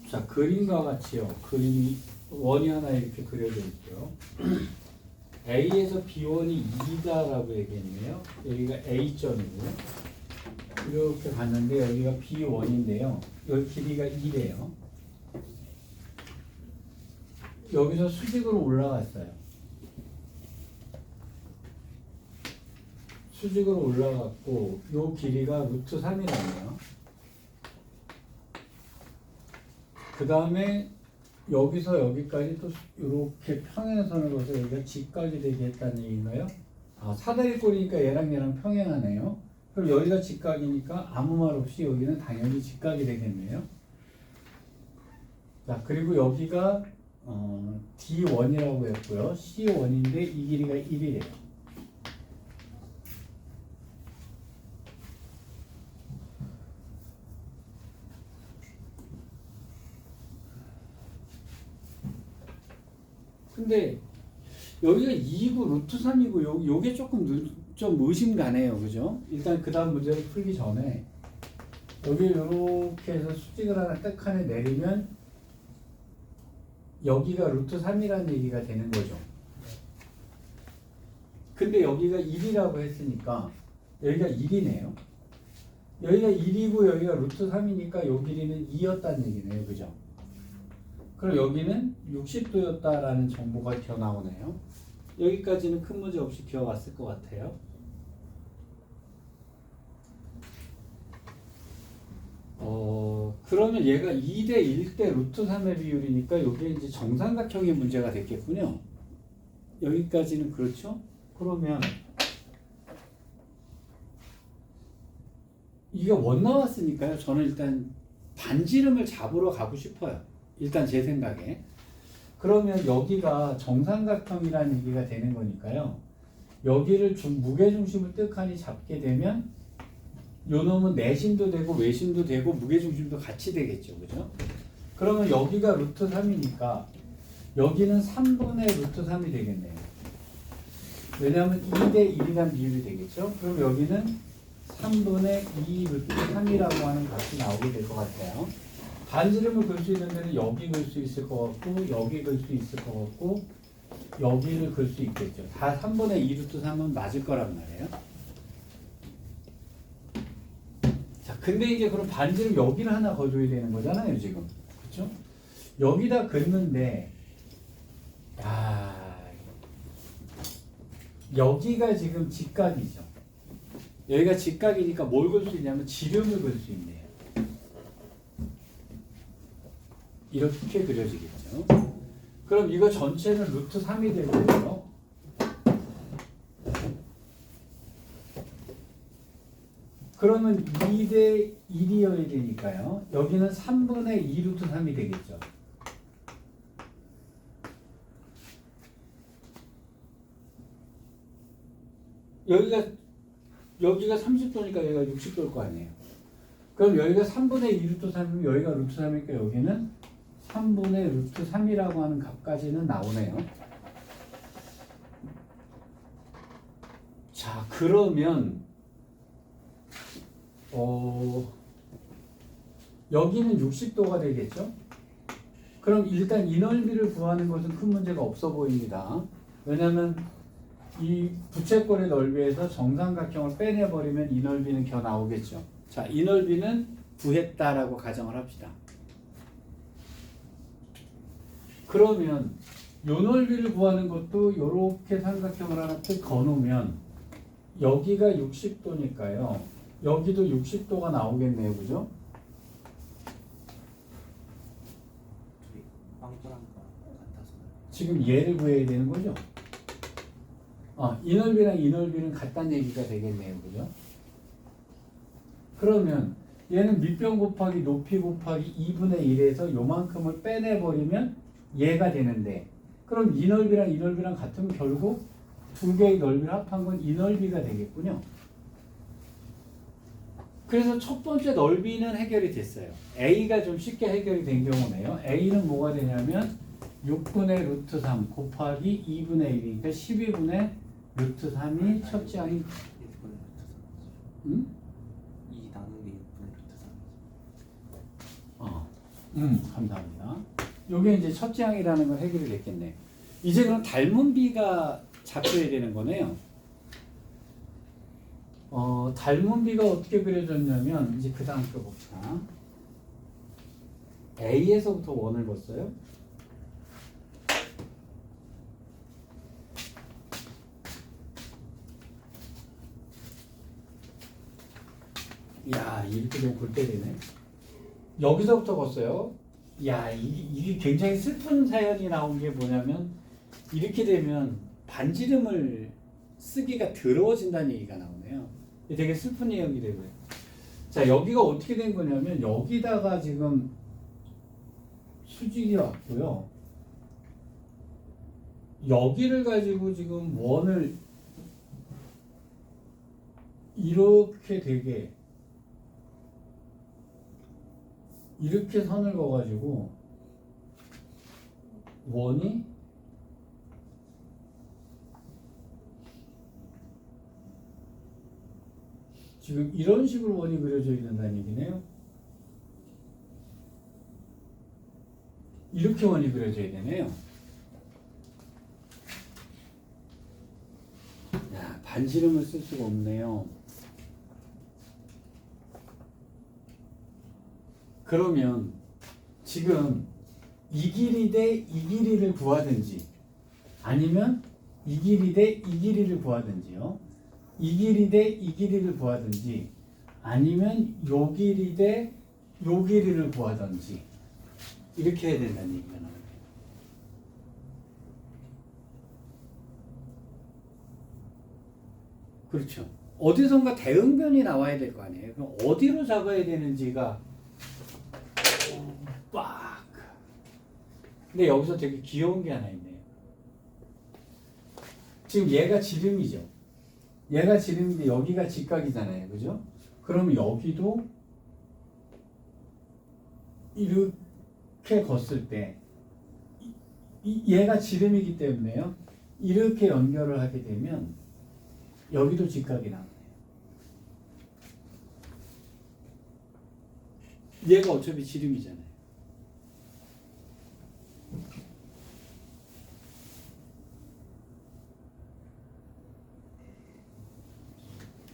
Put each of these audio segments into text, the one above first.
자, 그림과 같이요. 그림이 원이 하나 이렇게 그려져 있고요. A에서 B1이 2다라고 얘기했네요. 여기가 A점이고요. 이렇게 갔는데 여기가 B1인데요. 여기 길이가 2래요. 여기서 수직으로 올라갔어요. 수직으로 올라갔고 요 길이가 루트 3이라네요. 그 다음에 여기서 여기까지 또 이렇게 평행선을 그어서 여기가 직각이 되게 했다는 얘기인가요? 아, 사다리꼴이니까 얘랑 평행하네요. 그럼 여기가 직각이니까 아무 말 없이 여기는 당연히 직각이 되겠네요. 자, 그리고 여기가 D1이라고 했고요. C1인데 이 길이가 1이래요. 근데 여기가 2이고 루트 3이고 요게 조금 좀 의심 가네요. 그죠? 일단 그 다음 문제를 풀기 전에 여기 이렇게 해서 수직을 하나 딱 하나 내리면 여기가 루트 3이라는 얘기가 되는 거죠. 근데 여기가 1이라고 했으니까 여기가 1이네요. 여기가 1이고 여기가 루트 3이니까 요 길이는 2였다는 얘기네요. 그죠? 그럼 여기는 60도였다라는 정보가 기어 나오네요. 여기까지는 큰 문제 없이 기어 왔을 것 같아요. 그러면 얘가 2대 1대 루트 3의 비율이니까 여기에 이제 정삼각형의 문제가 됐겠군요. 여기까지는 그렇죠? 그러면 이게 원 나왔으니까요. 저는 일단 반지름을 잡으러 가고 싶어요. 일단 제 생각에. 그러면 여기가 정삼각형이라는 얘기가 되는 거니까요. 여기를 무게중심을 뜩하니 잡게 되면 요 놈은 내심도 되고 외심도 되고 무게중심도 같이 되겠죠. 그죠? 그러면 여기가 루트 3이니까 여기는 3분의 루트 3이 되겠네요. 왜냐하면 2대 1이란 비율이 되겠죠. 그럼 여기는 3분의 2 루트 3이라고 하는 값이 나오게 될 것 같아요. 반지름을 글 수 있는 데는 여기 글 수 있을 것 같고 여기 글 수 있을 것 같고 여기를 글 수 있겠죠. 다 3분의 2 루트 3은 맞을 거란 말이에요. 자, 근데 이제 그럼 반지름 여기를 하나 거줘야 되는 거잖아요, 지금. 그렇죠? 여기다 긋는데 여기가 지금 직각이죠. 여기가 직각이니까 뭘 글 수 있냐면 지름을 글 수 있네요. 이렇게 그려지겠죠. 그럼 이거 전체는 루트 3이 되고요. 그러면 2대 1이어야 되니까요. 여기는 3분의 2 루트 3이 되겠죠. 여기가 30도니까 여기가 60도일 거 아니에요. 그럼 여기가 3분의 2 루트 3이면 여기가 루트 3이니까 여기는 3분의 루트 3이라고 하는 값까지는 나오네요. 자, 그러면 여기는 60도가 되겠죠? 그럼 일단 이 넓이를 구하는 것은 큰 문제가 없어 보입니다. 왜냐하면 이 부채꼴의 넓이에서 정삼각형을 빼내버리면 이 넓이는 겨 나오겠죠. 자, 이 넓이는 구했다라고 가정을 합시다. 그러면 이 넓이를 구하는 것도 이렇게 삼각형을 하나 딱 거놓으면 여기가 60도니까요. 여기도 60도가 나오겠네요. 그죠? 지금 얘를 구해야 되는 거죠? 이 넓이랑 이 넓이는 같다는 얘기가 되겠네요. 그죠? 그러면 얘는 밑변 곱하기 높이 곱하기 2분의 1에서 요만큼을 빼내버리면 얘가 되는데 그럼 이 넓이랑 이 넓이랑 같으면 결국 두 개의 넓이를 합한 건 이 넓이가 되겠군요. 그래서 첫 번째 넓이는 해결이 됐어요. A가 좀 쉽게 해결이 된 경우네요. A는 뭐가 되냐면 6분의 루트 3 곱하기 2분의 1이니까 12분의 루트 3이 첫째 항이 2 나누기 6분의 루트 3. 감사합니다. 요게 이제 첫째 항이라는 걸 해결이 됐겠네. 이제 그럼 닮은 비가 잡혀야 되는 거네요. 닮은 비가 어떻게 그려졌냐면 이제 그 다음 거 봅시다. A에서부터 원을 봤어요. 야, 이렇게 되면 골 때리네. 여기서부터 봤어요. 야, 이게 굉장히 슬픈 사연이 나온 게 뭐냐면 이렇게 되면 반지름을 쓰기가 더러워진다는 얘기가 나오네요. 되게 슬픈 내용이 되고요. 자, 여기가 어떻게 된 거냐면 여기다가 지금 수직이 왔고요. 여기를 가지고 지금 원을 이렇게 되게 이렇게 선을 그어가지고 원이 지금 이런 식으로 원이 그려져 있는다는 얘기네요. 이렇게 원이 그려져야 되네요. 야, 반지름을 쓸 수가 없네요. 그러면 지금 이 길이 대 이 길이를 구하든지 아니면 이 길이 대 이 길이를 구하든지요. 이 길이 대 이 길이를 구하든지 아니면 요 길이 대 요 길이를 구하든지 이렇게 해야 된다는 얘기가 나와요. 그렇죠. 어디선가 대응변이 나와야 될 거 아니에요. 그럼 어디로 잡아야 되는지가 빡. 근데 여기서 되게 귀여운 게 하나 있네요. 지금 얘가 지름이죠. 얘가 지름인데 여기가 직각이잖아요. 그죠? 그럼 여기도 이렇게 걷을 때 얘가 지름이기 때문에요. 이렇게 연결을 하게 되면 여기도 직각이 나오네요. 얘가 어차피 지름이잖아요.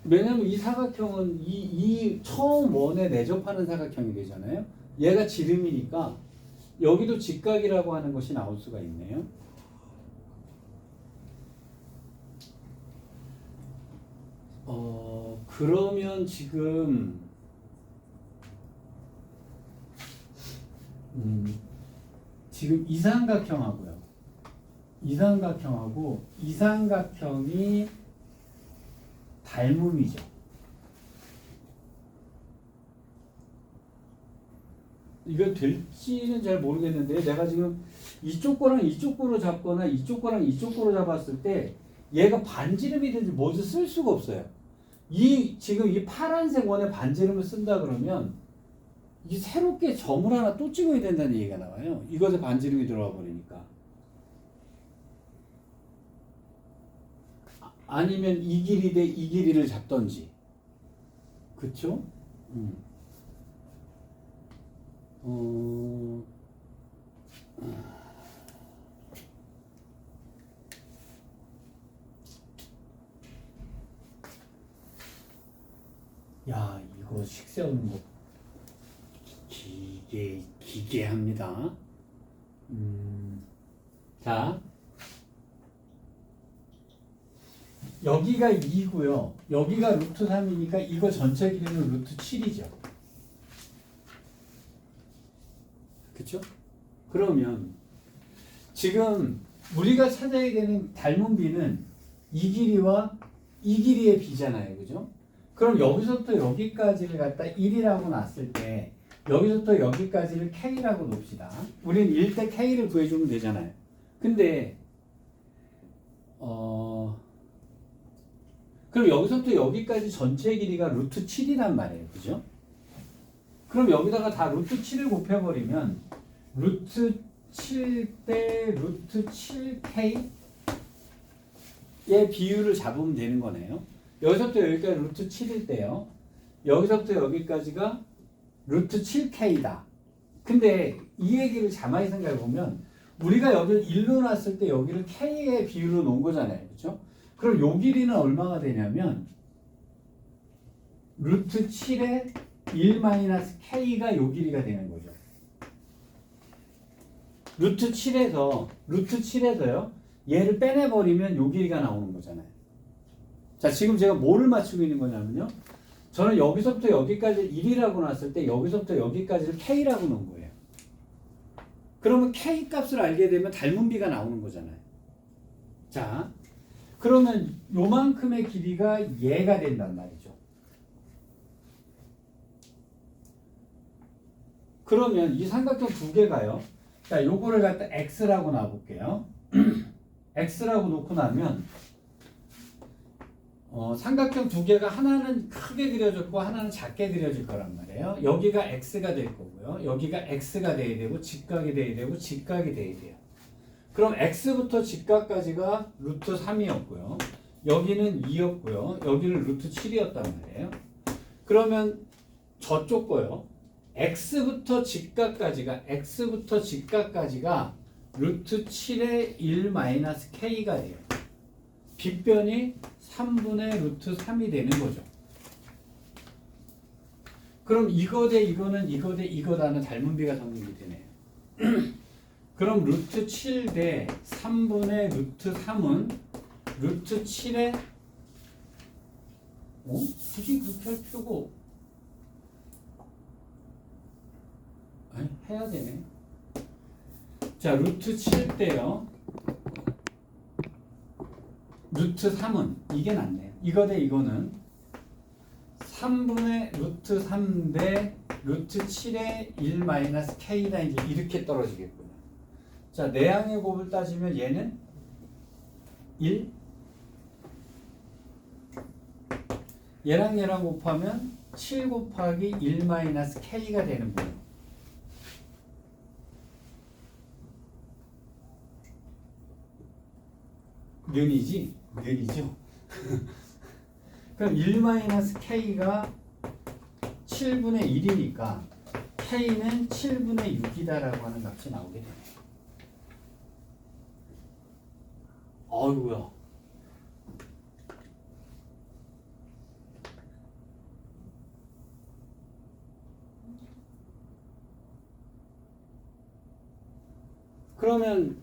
왜냐면 이 사각형은 이 처음 원에 내접하는 사각형이 되잖아요. 얘가 지름이니까 여기도 직각이라고 하는 것이 나올 수가 있네요. 그러면 지금 지금 이 삼각형하고요. 이 삼각형이 닮음이죠. 이거 될지는 잘 모르겠는데 내가 지금 이쪽 거랑 이쪽 거로 잡거나 이쪽 거랑 이쪽 거로 잡았을 때 얘가 반지름이든지 뭐든 쓸 수가 없어요. 지금 이 파란색 원에 반지름을 쓴다 그러면 이 새롭게 점을 하나 또 찍어야 된다는 얘기가 나와요. 이것에 반지름이 들어가 버리니까. 아니면 이 길이 대 이 길이를 잡던지. 그쵸? 야, 이거 식 세우는 거 기괴합니다. 자, 여기가 2고요. 여기가 루트 3이니까 이거 전체 길이는 루트 7이죠. 그쵸? 그러면 지금 우리가 찾아야 되는 닮은 비는 이 길이와 이 길이의 비잖아요. 그죠? 그럼 여기서부터 여기까지를 갖다 1이라고 놨을 때 여기서부터 여기까지를 K라고 놉시다. 우리는 1대 K를 구해주면 되잖아요. 근데 그럼 여기서부터 여기까지 전체 길이가 루트 7이란 말이에요. 그죠? 그럼 여기다가 다 루트 7을 곱해버리면 루트 7대 루트 7K의 비율을 잡으면 되는 거네요. 여기서부터 여기까지 루트 7일 때요. 여기서부터 여기까지가 루트 7K다. 근데 이 얘기를 가만히 생각해 보면 우리가 여기를 1로 놨을 때 여기를 K의 비율로 놓은 거잖아요. 그렇죠? 그럼 요 길이는 얼마가 되냐면 루트 7의 1-K가 요 길이가 되는 거죠. 루트 7에서요. 얘를 빼내버리면 요 길이가 나오는 거잖아요. 자, 지금 제가 뭐를 맞추고 있는 거냐면요. 저는 여기서부터 여기까지 1이라고 놨을 때 여기서부터 여기까지를 K라고 놓은 거예요. 그러면 K 값을 알게 되면 닮은 비가 나오는 거잖아요. 자, 그러면 요만큼의 길이가 얘가 된단 말이죠. 그러면 이 삼각형 두 개가요. 자, 요거를 갖다 X라고 놔볼게요. X라고 놓고 나면 삼각형 두 개가 하나는 크게 그려졌고 하나는 작게 그려질 거란 말이에요. 여기가 X가 될 거고요. 여기가 X가 돼야 되고 직각이 돼야 되고 직각이 돼야 돼요. 그럼 X부터 직각까지가 루트 3이었고요. 여기는 2였고요. 여기는 루트 7이었단 말이에요. 그러면 저쪽 거요. X부터 직각까지가 루트 7의 1-K가 돼요. 빗변이 3분의 루트 3이 되는 거죠. 그럼 이거 대 이거는 이거 대 이거다는 닮은 비가 성립이 되네요. 그럼 루트 7 대 3분의 루트 3은 루트 7의 굳이 그렇게 할 필요가 아니, 해야 되네. 자, 루트 7 대요. 루트 3은 이게 낫네요. 이거 대 이거는 3분의 루트 3 대 루트 7의 1-K다 이제 이렇게 떨어지겠군요. 자, 내항의 곱을 따지면 얘는 1 얘랑 곱하면 7 곱하기 1-K가 되는 거예요. 면이죠. 그럼 1-K가 7분의 1이니까 K는 7분의 6이다라고 하는 값이 나오게 되네요. 어이구야. 그러면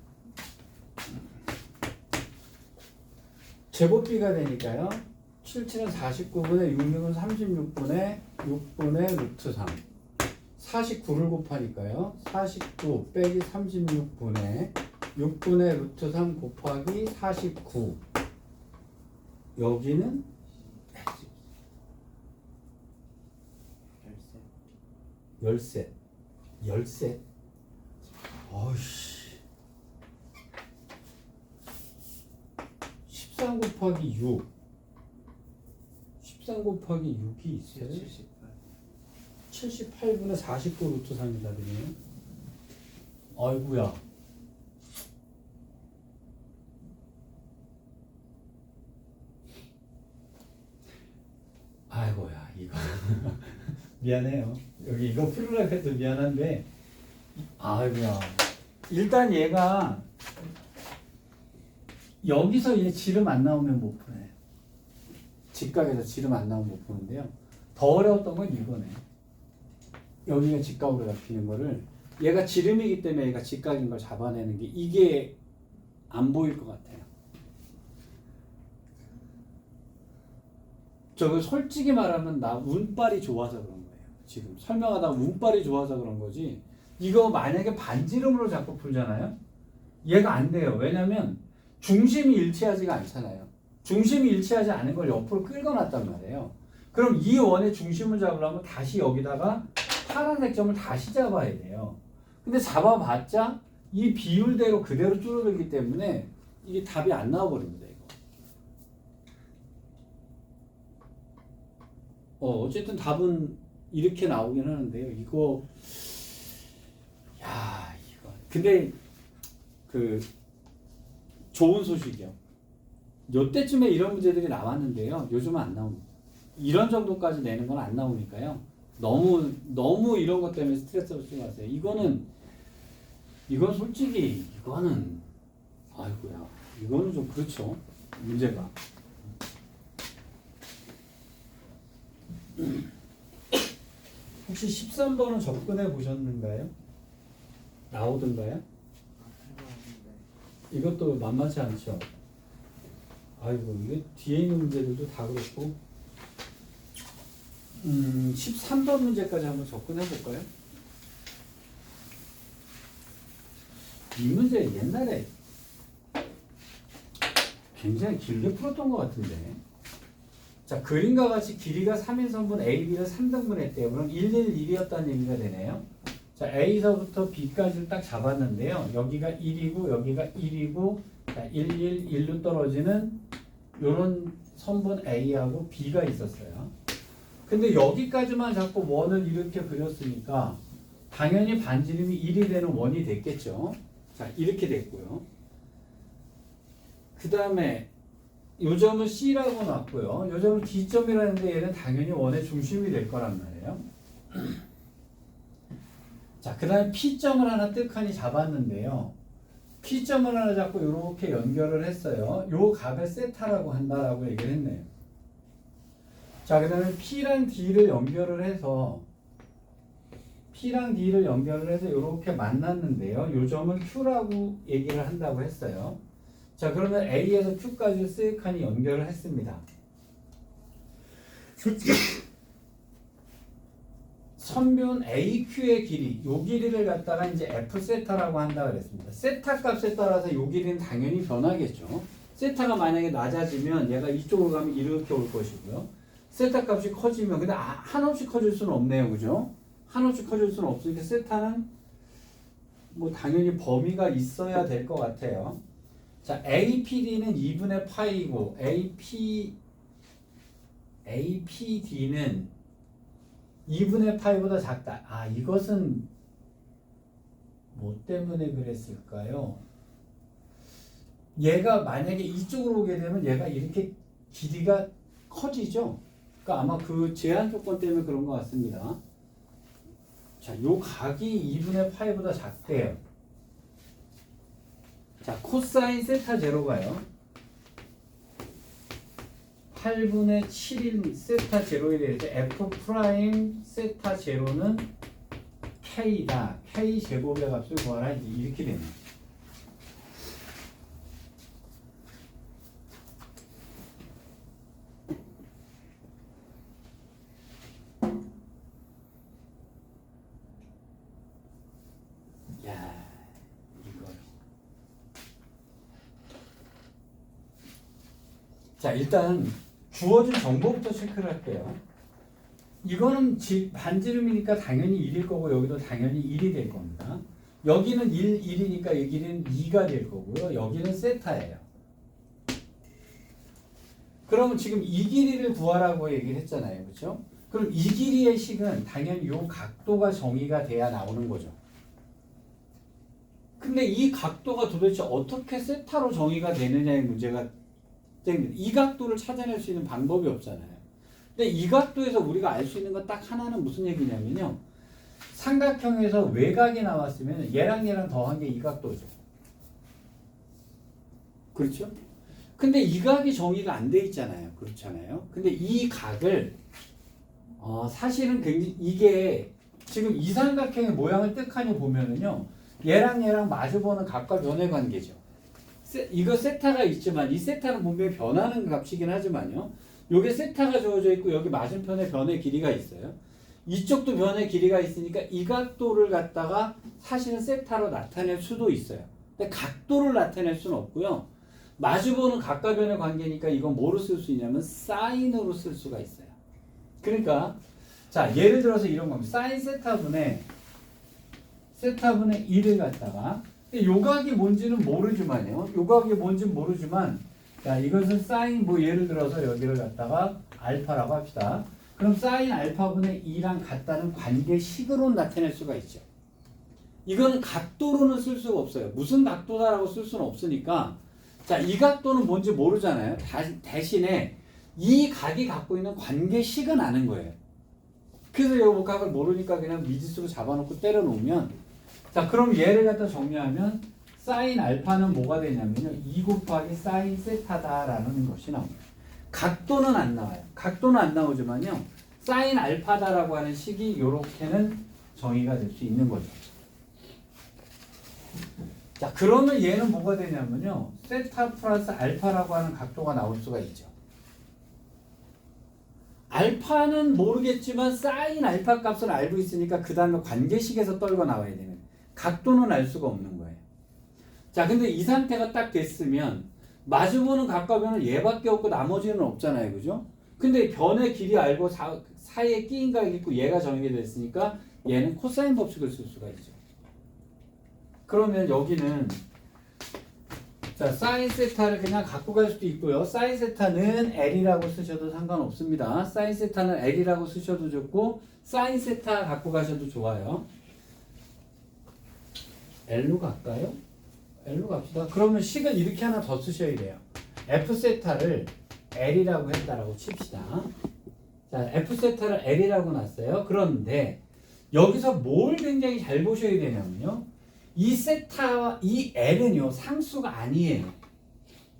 제곱비가 되니까요. 77은 49분의 66은 36분의 루트 3. 49를 곱하니까요. 49 빼기 36분의 6분의 루트 3 곱하기 49. 여기는 열셋. 어이씨. 13 곱하기 6. 13 곱하기 6이 있어요. 78분의 49 루트 3이다 되네요. 아이고야. 아이고야, 이거. 미안해요. 여기 이거 풀으라고 해도 미안한데. 아이고야. 일단 얘가 여기서 얘 지름 안 나오면 못 푸네. 직각에서 지름 안 나오면 못 푸는데요. 더 어려웠던 건 이거네. 여기가 직각으로 잡히는 거를 얘가 지름이기 때문에 얘가 직각인 걸 잡아내는 게 이게 안 보일 것 같아요. 저거 솔직히 말하면 나 운빨이 좋아서 그런 거예요. 지금 설명하다 운빨이 좋아서 그런 거지. 이거 만약에 반지름으로 자꾸 풀잖아요. 얘가 안 돼요. 왜냐면 중심이 일치하지가 않잖아요. 중심이 일치하지 않은 걸 옆으로 끌어놨단 말이에요. 그럼 이 원의 중심을 잡으려면 다시 여기다가 파란색 점을 다시 잡아야 돼요. 근데 잡아봤자 이 비율대로 그대로 줄어들기 때문에 이게 답이 안 나와버립니다. 이거. 어쨌든 답은 이렇게 나오긴 하는데요. 이거 근데 좋은 소식이요. 요때쯤에 이런 문제들이 나왔는데요. 요즘은 안 나옵니다. 이런 정도까지 내는 건 안 나오니까요. 너무 이런 것 때문에 스트레스 받지 마세요. 이건 솔직히 아이고야, 이거는 좀 그렇죠. 문제가. 혹시 13번은 접근해 보셨는가요? 나오던가요? 이것도 만만치 않죠. 아이고, 이게 뒤에 있는 문제들도 다 그렇고. 13번 문제까지 한번 접근해 볼까요? 이 문제 옛날에 굉장히 길게 풀었던 것 같은데. 자, 그림과 같이 길이가 3인선분 AB를 3등분 했대요. 그럼 111이었다는 얘기가 되네요. 자, A서부터 B까지를 딱 잡았는데요. 여기가 1이고 여기가 1이고, 자, 1로 떨어지는 요런 선분 A하고 B가 있었어요. 근데 여기까지만 자꾸 원을 이렇게 그렸으니까 당연히 반지름이 1이 되는 원이 됐겠죠. 자, 이렇게 됐고요. 그 다음에 요 점은 C라고 놨고요. 요 점은 D점이라는데 얘는 당연히 원의 중심이 될 거란 말이에요. 자, 그 다음에 P점을 하나 뜩하니 잡았는데요. P점을 하나 잡고 이렇게 연결을 했어요. 요 값을 세타라고 한다라고 얘기를 했네요. 자, 그 다음에 P랑 D를 연결을 해서 이렇게 만났는데요. 요 점을 Q라고 얘기를 한다고 했어요. 자, 그러면 A에서 Q까지 쓱하니 연결을 했습니다. 선분 AQ의 길이, 요 길이를 갖다가 이제 F 세타라고 한다 그랬습니다. 세타 값에 따라서 요 길이는 당연히 변하겠죠. 세타가 만약에 낮아지면 얘가 이쪽으로 가면 이렇게 올 것이고요. 세타 값이 커지면, 근데 한없이 커질 수는 없네요. 그죠? 한없이 커질 수는 없으니까 세타는 뭐 당연히 범위가 있어야 될 것 같아요. 자, APD는 2분의 파이고 APD는 2분의 파이보다 작다. 아, 이것은 뭐 때문에 그랬을까요? 얘가 만약에 이쪽으로 오게 되면 얘가 이렇게 길이가 커지죠? 그러니까 아마 그 제한 조건 때문에 그런 것 같습니다. 자, 요 각이 2분의 파이보다 작대요. 자, 코사인 세타 제로가요. 8분의 7인 세타 제로에 대해서 F 프라임 세타 제로는 K다. K 제곱의 값을 구하라. 이렇게 됩니다. 자, 일단 주어진 정보부터 체크를 할게요. 이거는 반지름이니까 당연히 1일 거고 여기도 당연히 1이 될 겁니다. 여기는 1이니까 여기는 2가 될 거고요. 여기는 세타예요. 그러면 지금 이 길이를 구하라고 얘기를 했잖아요. 그렇죠? 그럼 이 길이의 식은 당연히 이 각도가 정의가 돼야 나오는 거죠. 근데 이 각도가 도대체 어떻게 세타로 정의가 되느냐의 문제가 이 각도를 찾아낼 수 있는 방법이 없잖아요. 근데 이 각도에서 우리가 알 수 있는 건 딱 하나는 무슨 얘기냐면요. 삼각형에서 외곽이 나왔으면 얘랑 더한 게 이 각도죠. 그렇죠? 근데 이 각이 정의가 안 돼 있잖아요. 그렇잖아요. 근데 이 각을 사실은 굉장히 이게 지금 이 삼각형의 모양을 뜩하니 보면은요. 얘랑 마주보는 각과 변의 관계죠. 이거 세타가 있지만 이 세타는 분명히 변하는 값이긴 하지만요. 요게 세타가 주어져 있고 여기 맞은편에 변의 길이가 있어요. 이쪽도 변의 길이가 있으니까 이 각도를 갖다가 사실은 세타로 나타낼 수도 있어요. 근데 각도를 나타낼 수는 없고요. 마주보는 각과 변의 관계니까 이건 뭐로 쓸 수 있냐면 사인으로 쓸 수가 있어요. 그러니까 자, 예를 들어서 이런 겁니다. 사인 세타분의 1을 갖다가 요각이 뭔지는 모르지만요. 요각이 뭔지는 모르지만 자, 이것은 사인 뭐 예를 들어서 여기를 갖다가 알파라고 합시다. 그럼 사인 알파분의 2랑 같다는 관계식으로 나타낼 수가 있죠. 이거는 각도로는 쓸 수가 없어요. 무슨 각도다라고 쓸 수는 없으니까 자, 이 각도는 뭔지 모르잖아요. 대신에 이 각이 갖고 있는 관계식은 아는 거예요. 그래서 이 값을 모르니까 그냥 미지수로 잡아놓고 때려놓으면, 자 그럼 얘를 갖다 정리하면 사인 알파는 뭐가 되냐면요 2 곱하기 사인 세타다라는 것이 나옵니다. 각도는 안 나와요. 각도는 안 나오지만요 사인 알파다라고 하는 식이 이렇게는 정의가 될 수 있는 거죠. 자 그러면 얘는 뭐가 되냐면요 세타 플러스 알파라고 하는 각도가 나올 수가 있죠. 알파는 모르겠지만 사인 알파 값을 알고 있으니까 그 다음에 관계식에서 떨궈 나와야 되는, 각도는 알 수가 없는 거예요. 자 근데 이 상태가 딱 됐으면 마주보는 각과 변은 얘밖에 없고 나머지는 없잖아요, 그죠? 근데 변의 길이 알고 사이에 끼인 각이 있고 얘가 정해져 됐으니까 얘는 코사인 법칙을 쓸 수가 있죠. 그러면 여기는 자 사인 세타를 그냥 갖고 갈 수도 있고요. 사인 세타는 L이라고 쓰셔도 상관없습니다. 사인 세타는 L이라고 쓰셔도 좋고 사인 세타 갖고 가셔도 좋아요. L로 갈까요? L로 갑시다. 그러면 식을 이렇게 하나 더 쓰셔야 돼요. F 세타를 L이라고 했다라고 칩시다. 자 F 세타를 L이라고 놨어요. 그런데 여기서 뭘 굉장히 잘 보셔야 되냐면요. 이 세타와 이 L은요 상수가 아니에요.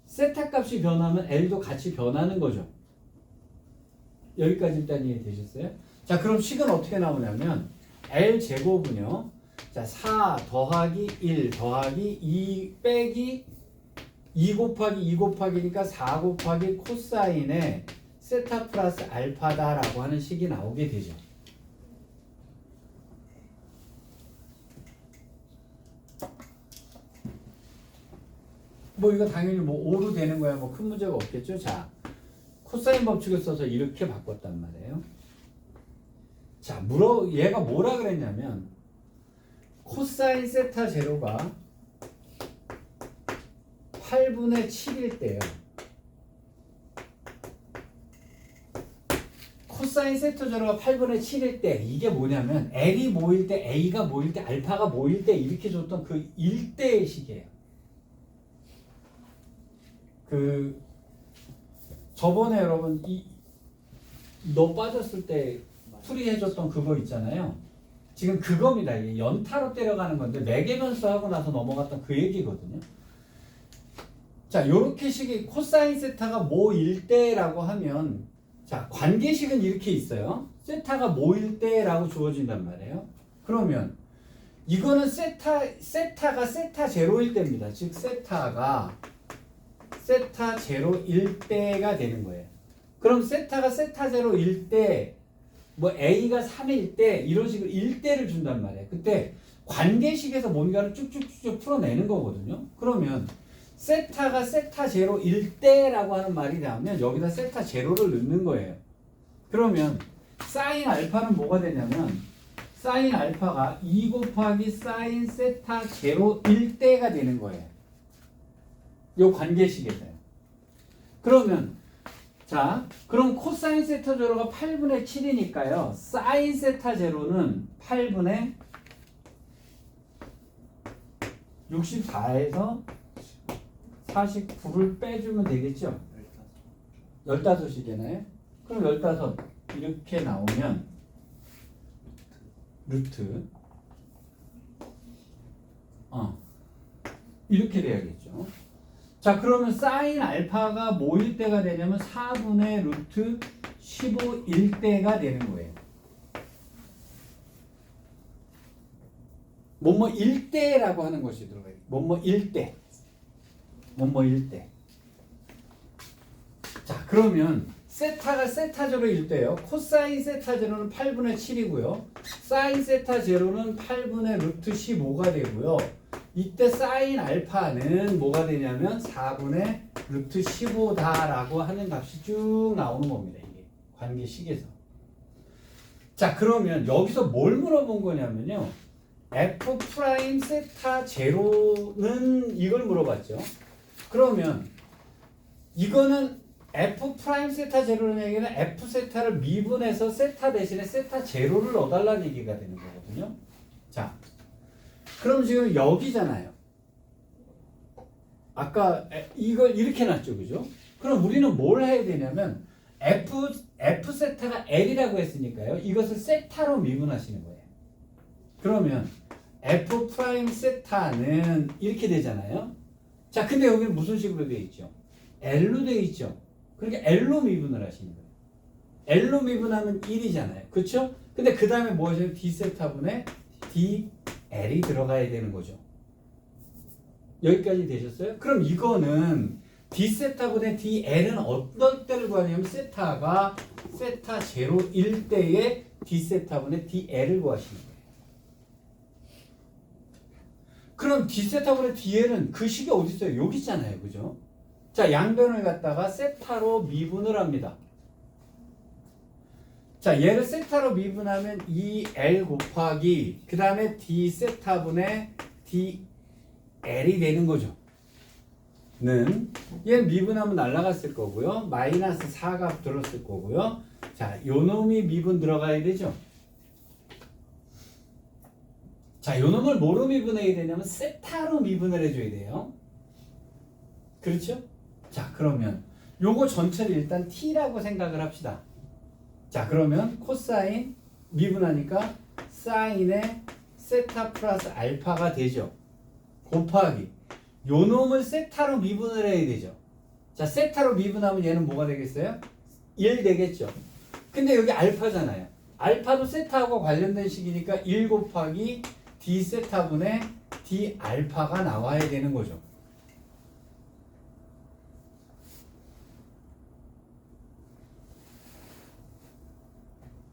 세타 값이 변하면 L도 같이 변하는 거죠. 여기까지 일단 이해되셨어요? 자 그럼 식은 어떻게 나오냐면 L 제곱은요 자 4 더하기 1 더하기 2 빼기 2 곱하기 2 곱하기니까 4 곱하기 코사인의 세타 플러스 알파다라고 하는 식이 나오게 되죠. 뭐 이거 당연히 뭐 5로 되는 거야 뭐 큰 문제가 없겠죠. 자 코사인 법칙을 써서 이렇게 바꿨단 말이에요. 자 얘가 뭐라 그랬냐면 코사인 세타 제로가 8분의 7일 때요. 코사인 세타 제로가 8분의 7일 때 이게 뭐냐면 L이 모일 때 A가 모일 때 알파가 모일 때 이렇게 줬던 그 1대의 식이에요. 저번에 여러분 너 빠졌을 때 풀이해줬던 그거 있잖아요. 지금 그겁니다. 이게 연타로 때려가는 건데 매개변수 하고 나서 넘어갔던 그 얘기거든요. 자 요렇게 식이 코사인 세타가 모일 때라고 하면 자 관계식은 이렇게 있어요. 세타가 모일 때라고 주어진단 말이에요. 그러면 이거는 세타가 세타 제로일 때입니다. 즉 세타가 세타 제로일 때가 되는 거예요. 그럼 세타가 세타 제로일 때 뭐 A가 3일 때 이런 식으로 1대를 준단 말이에요. 그때 관계식에서 뭔가를 쭉쭉쭉 풀어내는 거거든요. 그러면 세타가 세타 제로일 때라고 하는 말이 나오면 여기다 세타 제로를 넣는 거예요. 그러면 사인 알파는 뭐가 되냐면 사인 알파가 2 곱하기 사인 세타 제로일 때가 되는 거예요. 요 관계식에서요. 그러면 자, 그럼 코사인 세타 제로가 8분의 7이니까요. 사인 세타 제로는 8분의 64에서 49를 빼주면 되겠죠? 15이 되나요? 그럼 15 이렇게 나오면 루트 이렇게 돼야겠죠. 자 그러면 사인 알파가 뭐일 때가 되냐면 4분의 루트 15일 때가 되는 거예요. 뭐뭐 1대라고 하는 것이 들어가요. 뭐뭐 1대. 뭐뭐 1대. 자 그러면 세타가 세타 제로일 때요. 코사인 세타 제로는 8분의 7이고요. 사인 세타 제로는 8분의 루트 15가 되고요. 이때 사인 알파는 뭐가 되냐면 4분의 루트 15다라고 하는 값이 쭉 나오는 겁니다. 이게 관계식에서. 자 그러면 여기서 뭘 물어본 거냐면요. F 프라임 세타 제로는 이걸 물어봤죠. 그러면 이거는 F 프라임 세타 제로는 얘기는 F 세타를 미분해서 세타 대신에 세타 제로를 넣어달라는 얘기가 되는 거거든요. 자 그럼 지금 여기잖아요. 아까 이걸 이렇게 놨죠, 그죠? 그럼 우리는 뭘 해야 되냐면 F 세타가 L이라고 했으니까요. 이것을 세타로 미분하시는 거예요. 그러면 F 프라임 세타는 이렇게 되잖아요. 자, 근데 여기는 무슨 식으로 되어 있죠? L로 되어 있죠. 그러니까 L로 미분을 하시는 거예요. L로 미분하면 1이잖아요. 그렇죠? 근데 그 다음에 뭐 하셔요? D 세타분의 DL이 들어가야 되는 거죠. 여기까지 되셨어요? 그럼 이거는 D 세타분의 DL은 어떤 때를 구하냐면 세타가 세타 제로일 때에 D 세타분의 DL을 구하시는 거예요. 그럼 D 세타분의 DL은 그 식이 어디 있어요? 여기 있잖아요. 그죠? 자, 양변을 갖다가 세타로 미분을 합니다. 자, 얘를 세타로 미분하면 2L 곱하기 그 다음에 D 세타분의 DL이 되는 거죠. 는 얘는 미분하면 날라갔을 거고요. 마이너스 4가 들었을 거고요. 자, 요 놈이 미분 들어가야 되죠. 자, 요 놈을 뭐로 미분해야 되냐면 세타로 미분을 해줘야 돼요. 그렇죠? 자, 그러면 요거 전체를 일단 t라고 생각을 합시다. 자, 그러면 코사인 미분하니까 사인의 세타 플러스 알파가 되죠. 곱하기 요 놈을 세타로 미분을 해야 되죠. 자, 세타로 미분하면 얘는 뭐가 되겠어요? 1 되겠죠. 근데 여기 알파잖아요. 알파도 세타하고 관련된 식이니까 1 곱하기 D 세타분의 D 알파가 나와야 되는 거죠.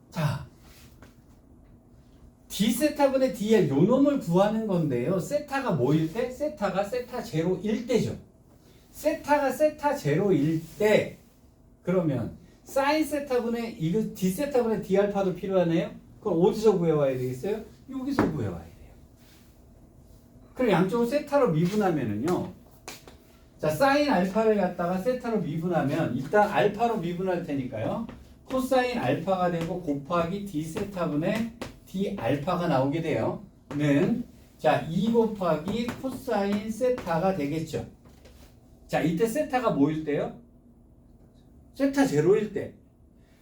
자, D 세타분의 DL 요 놈을 구하는 건데요. 세타가 뭐일 때? 세타가 세타 제로일 때죠. 세타가 세타 제로일 때 그러면 사인 세타분의 이거 D 세타분의 D 알파도 필요하네요. 그럼 어디서 구해와야 되겠어요? 여기서 구해와야 돼요. 그럼 양쪽을 세타로 미분하면은요. 자, 사인 알파를 갖다가 세타로 미분하면 일단 알파로 미분할 테니까요. 코사인 알파가 되고 곱하기 D 세타분의 D 알파가 나오게 돼요. 는 자, 2 곱하기 코사인 세타가 되겠죠. 자, 이때 세타가 뭐일 때요? 세타 제로일 때.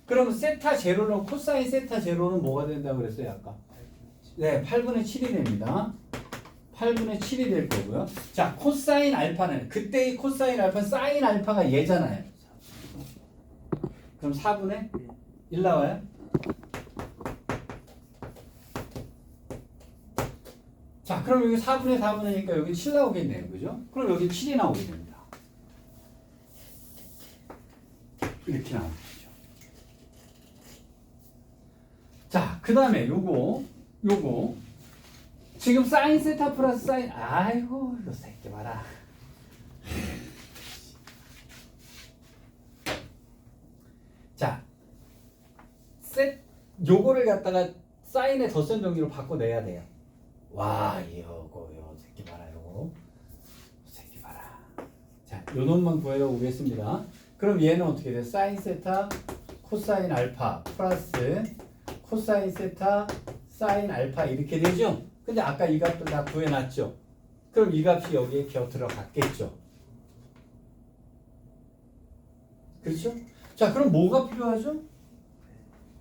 그럼 세타 제로는 코사인 세타 제로는 뭐가 된다고 그랬어요, 아까? 네, 8분의 7이 됩니다. 8분의 7이 될 거고요. 자, 코사인 알파는 그때의 코사인 알파 사인 알파가 얘잖아요. 그럼 4분의 1 나와요? 자, 그럼 여기 4분의 4분의니까 여기 7 나오겠네요. 그죠? 그럼 여기 7이 나오게 됩니다. 이렇게 나오는 거죠. 자, 그 다음에 요거 지금 사인 세타 플러스 사인 아이고 이거 새끼 봐라. 자, 요거를 갖다가 사인의 덧셈 정리로 바꿔내야 돼요. 와, 요거 새끼 봐라. 요거 새끼 봐라. 자, 요 놈만 구해서 오겠습니다. 그럼 얘는 어떻게 돼? 사인 세타 코사인 알파 플러스 코사인 세타 사인 알파 이렇게 되죠? 근데 아까 이 값들 다 구해놨죠? 그럼 이 값이 여기에 겨 들어갔겠죠? 그렇죠? 자, 그럼 뭐가 필요하죠?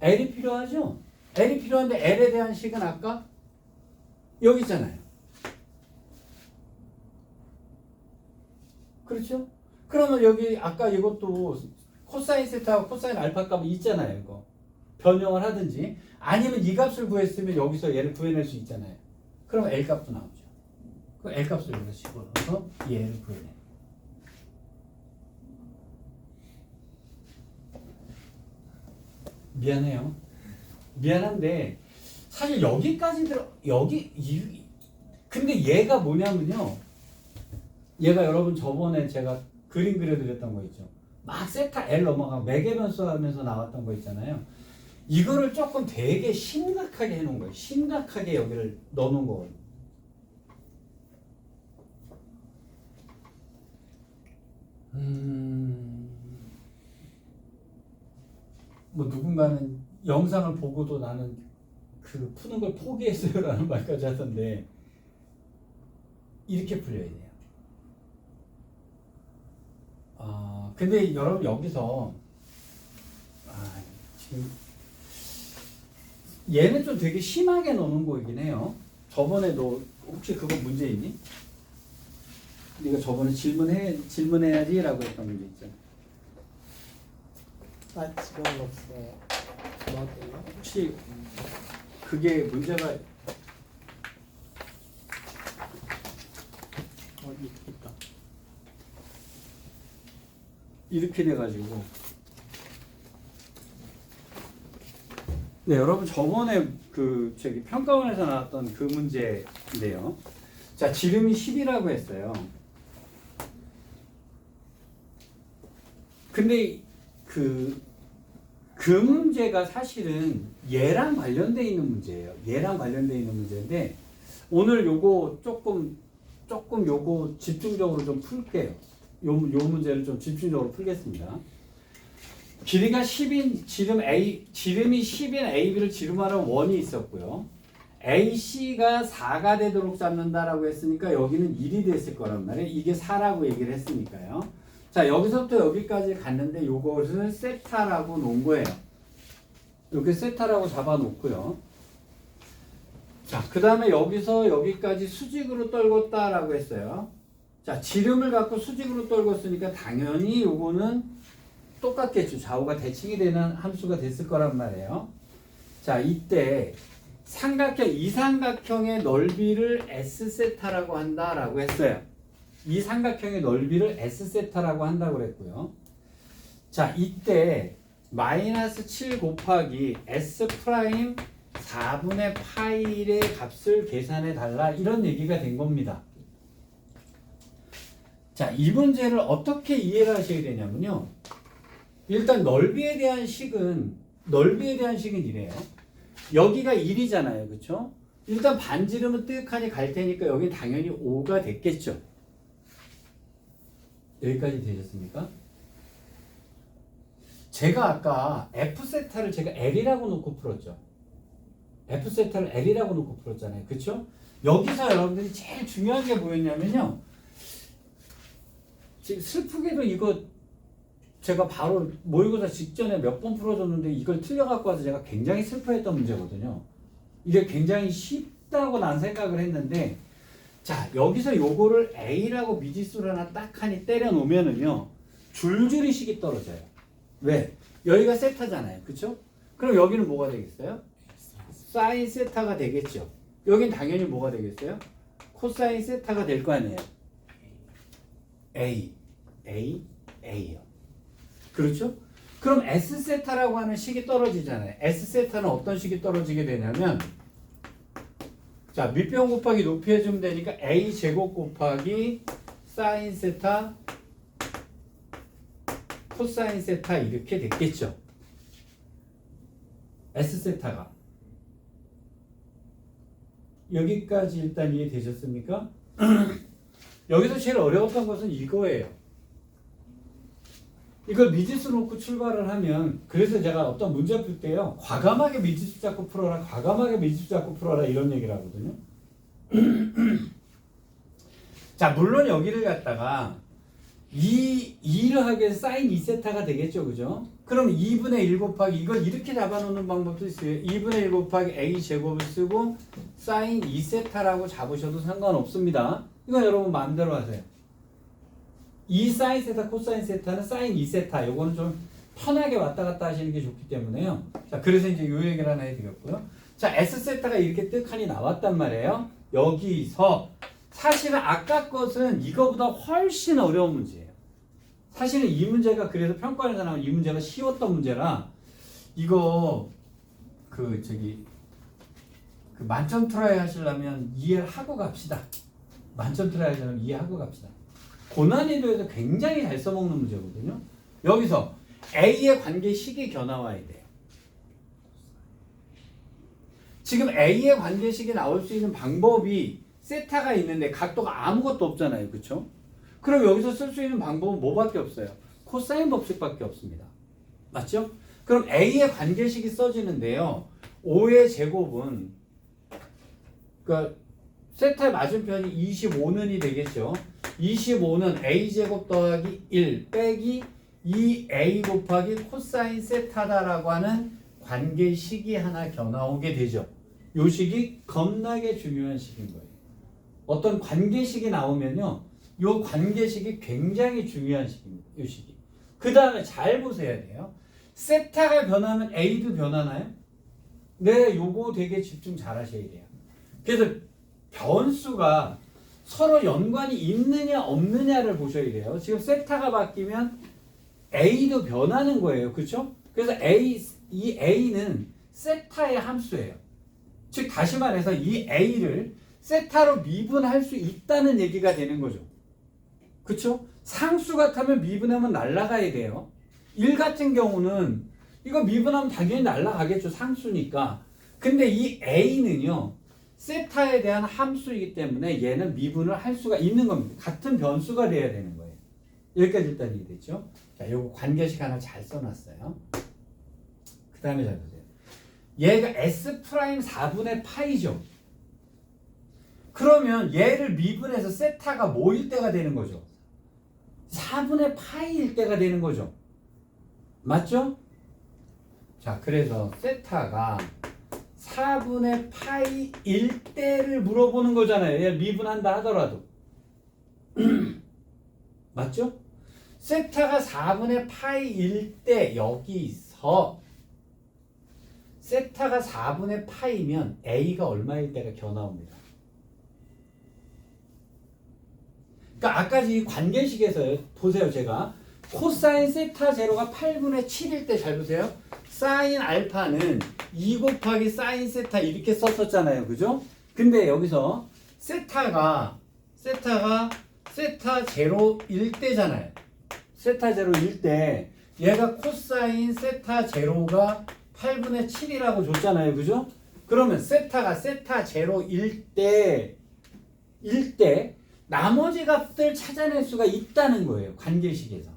L이 필요하죠? L이 필요한데 L에 대한 식은 아까 여기 있잖아요. 그렇죠? 그러면 여기 아까 이것도 코사인 세타와 코사인 알파 값이 있잖아요. 이거 변형을 하든지 아니면 이 값을 구했으면 여기서 얘를 구해낼 수 있잖아요. 그럼 L 값도 나오죠. 그 L 값을 여기서 집어넣어서 얘를 구해내. 미안해요. 미안한데 사실 여기까지 근데 얘가 뭐냐면요. 얘가 여러분 저번에 제가 그림 그려드렸던 거 있죠. 막 세타 L 넘어가고 매개변수 하면서 나왔던 거 있잖아요. 이거를 조금 되게 심각하게 해놓은 거예요. 심각하게 여기를 넣어놓은 거거든요. 뭐 누군가는 영상을 보고도 나는 그 푸는 걸 포기했어요라는 말까지 하던데 이렇게 풀려야 돼요. 근데 여러분 여기서 지금 얘는 좀 되게 심하게 노는 거이긴 해요. 저번에 너 혹시 그거 문제 있니? 네가 저번에 질문해야지라고 했던 문제 있잖아. 나 지금 없어요. 맞아요? 혹시 그게 문제가 있다. 이렇게 돼가지고 네 여러분 저번에 그 저기 평가원에서 나왔던 그 문제인데요. 자 지름이 10이라고 했어요. 근데 그 문제가 사실은 얘랑 관련돼 있는 문제예요. 얘랑 관련돼 있는 문제인데 오늘 요거 조금 요거 집중적으로 좀 풀게요. 요 문제를 좀 집중적으로 풀겠습니다. 길이가 10인 지름이 10인 AB를 지름하는 원이 있었고요. AC가 4가 되도록 잡는다라고 했으니까 여기는 1이 됐을 거란 말이에요. 이게 4라고 얘기를 했으니까요. 자, 여기서부터 여기까지 갔는데 요것을 세타라고 놓은 거예요. 이렇게 세타라고 잡아 놓고요. 자, 그 다음에 여기서 여기까지 수직으로 떨궜다라고 했어요. 자, 지름을 갖고 수직으로 떨궜으니까 당연히 요거는 똑같겠죠. 좌우가 대칭이 되는 함수가 됐을 거란 말이에요. 자, 이때 이 삼각형의 넓이를 S세타라고 한다라고 했어요. 이 삼각형의 넓이를 S세타라고 한다고 그랬고요. 자, 이때 마이너스 7 곱하기 S 프라임 4분의 파이의 값을 계산해 달라 이런 얘기가 된 겁니다. 자, 이 문제를 어떻게 이해를 하셔야 되냐면요. 일단 넓이에 대한 식은 이래요. 여기가 1이잖아요. 그렇죠? 일단 반지름은 뜨악하니 갈 테니까 여기 당연히 5가 됐겠죠. 여기까지 되셨습니까? 제가 아까 F세타를 제가 L이라고 놓고 풀었죠. F세타를 L이라고 놓고 풀었잖아요. 그렇죠? 여기서 여러분들이 제일 중요한 게 뭐였냐면요. 지금 슬프게도 이거 제가 바로 모의고사 직전에 몇 번 풀어줬는데 이걸 틀려갖고 와서 제가 굉장히 슬퍼했던 문제거든요. 이게 굉장히 쉽다고 난 생각을 했는데 자 여기서 요거를 A라고 미지수를 하나 딱 하니 때려 놓으면은요 줄줄이 식이 떨어져요. 왜? 여기가 세타잖아요. 그쵸? 그럼 여기는 뭐가 되겠어요? 사인 세타가 되겠죠. 여긴 당연히 뭐가 되겠어요? 코사인 세타가 될 거 아니에요. A요. 그렇죠? 그럼 S세타라고 하는 식이 떨어지잖아요. S세타는 어떤 식이 떨어지게 되냐면 자, 밑변 곱하기 높이 해주면 되니까 A제곱 곱하기 사인 세타 코사인 세타 이렇게 됐겠죠. S세타가 여기까지 일단 이해되셨습니까? 여기서 제일 어려웠던 것은 이거예요. 이걸 미지수 놓고 출발을 하면 그래서 제가 어떤 문제 풀 때요 과감하게 미지수 잡고 풀어라 과감하게 미지수 잡고 풀어라 이런 얘기를 하거든요. 자 물론 여기를 갖다가 2를 하게 사인 2세타가 되겠죠. 그죠? 그럼 2분의 1 곱하기 이걸 이렇게 잡아놓는 방법도 있어요. 2분의 1 곱하기 A제곱을 쓰고 사인 2세타라고 잡으셔도 상관없습니다. 이건 여러분 마음대로 하세요. 이 사인 세타 코사인 세타는 사인 2세타 요거는 좀 편하게 왔다 갔다 하시는 게 좋기 때문에요. 자 그래서 이제 요 얘기를 하나 해드렸고요. 자 S세타가 이렇게 뜨칸이 나왔단 말이에요. 여기서 사실은 아까 것은 이거보다 훨씬 어려운 문제예요. 사실은 이 문제가 그래서 평가원에서 나온 이 문제가 쉬웠던 문제라 이거 그 만점 트라이 하시려면 이해를 하고 갑시다. 만점 트라이 하시려면 이해하고 갑시다. 고난이도에서 굉장히 잘 써먹는 문제거든요. 여기서 A의 관계식이 겨나와야 돼요. 지금 A의 관계식이 나올 수 있는 방법이 세타가 있는데 각도가 아무것도 없잖아요. 그쵸? 그럼 여기서 쓸 수 있는 방법은 뭐밖에 없어요? 코사인 법칙밖에 없습니다. 맞죠? 그럼 A의 관계식이 써지는데요. 5의 제곱은 그러니까 세타의 맞은편이 25는이 되겠죠. 25는 A제곱 더하기 1 빼기 2A 곱하기 코사인 세타다라고 하는 관계식이 하나 겨나오게 되죠. 요 식이 겁나게 중요한 식인 거예요. 어떤 관계식이 나오면요, 요 관계식이 굉장히 중요한 식입니다. 요 식이. 그 다음에 잘 보셔야 돼요. 세타가 변하면 A도 변하나요? 네, 요거 되게 집중 잘 하셔야 돼요. 그래서 변수가 서로 연관이 있느냐 없느냐를 보셔야 돼요. 지금 세타가 바뀌면 A도 변하는 거예요. 그렇죠? 그래서 이 A는 세타의 함수예요. 즉 다시 말해서 이 A를 세타로 미분할 수 있다는 얘기가 되는 거죠. 그렇죠? 상수 같으면 미분하면 날아가야 돼요. 1 같은 경우는 이거 미분하면 당연히 날아가겠죠. 상수니까. 근데 이 A는요, 세타에 대한 함수이기 때문에 얘는 미분을 할 수가 있는 겁니다. 같은 변수가 돼야 되는 거예요. 여기까지 일단 이해됐죠? 자, 요거 관계식 하나 잘 써놨어요. 그 다음에 잘 보세요. 얘가 S 프라임 4분의 파이죠. 그러면 얘를 미분해서 세타가 뭐일 때가 되는 거죠? 4분의 파이일 때가 되는 거죠. 맞죠? 자, 그래서 세타가 4분의 파이일 때를 물어보는 거잖아요. 얘를 미분한다 하더라도. 맞죠? 세타가 4분의 파이일 때 여기서 세타가 4분의 파이면 A가 얼마일 때가 겨나옵니다. 그러니까 아까 이 관계식에서 보세요. 제가 코사인 세타 제로가 8분의 7일 때 잘 보세요. 사인 알파는 2 곱하기 사인 세타 이렇게 썼었잖아요. 그죠? 근데 여기서 세타 제로일 때잖아요. 세타 제로일 때 얘가 코사인 세타 제로가 8분의 7이라고 줬잖아요. 그죠? 그러면 세타가 세타 제로일 때 나머지 값들 찾아낼 수가 있다는 거예요. 관계식에서.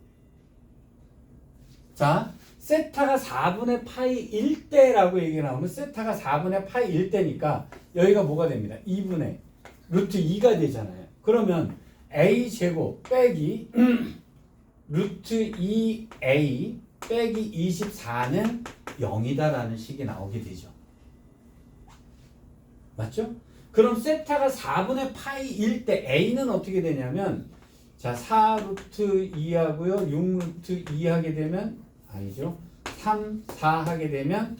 자, 세타가 4분의 파이 1대라고 얘기 나오면 세타가 4분의 파이 1대니까 여기가 뭐가 됩니다. 2분의 루트 2가 되잖아요. 그러면 a제곱 빼기 루트 2a 빼기 24는 0이다라는 식이 나오게 되죠. 맞죠? 그럼 세타가 4분의 파이 1대 a는 어떻게 되냐면 자, 4루트 2하고요. 6루트 2 하게 되면 아니죠. 3, 4 하게 되면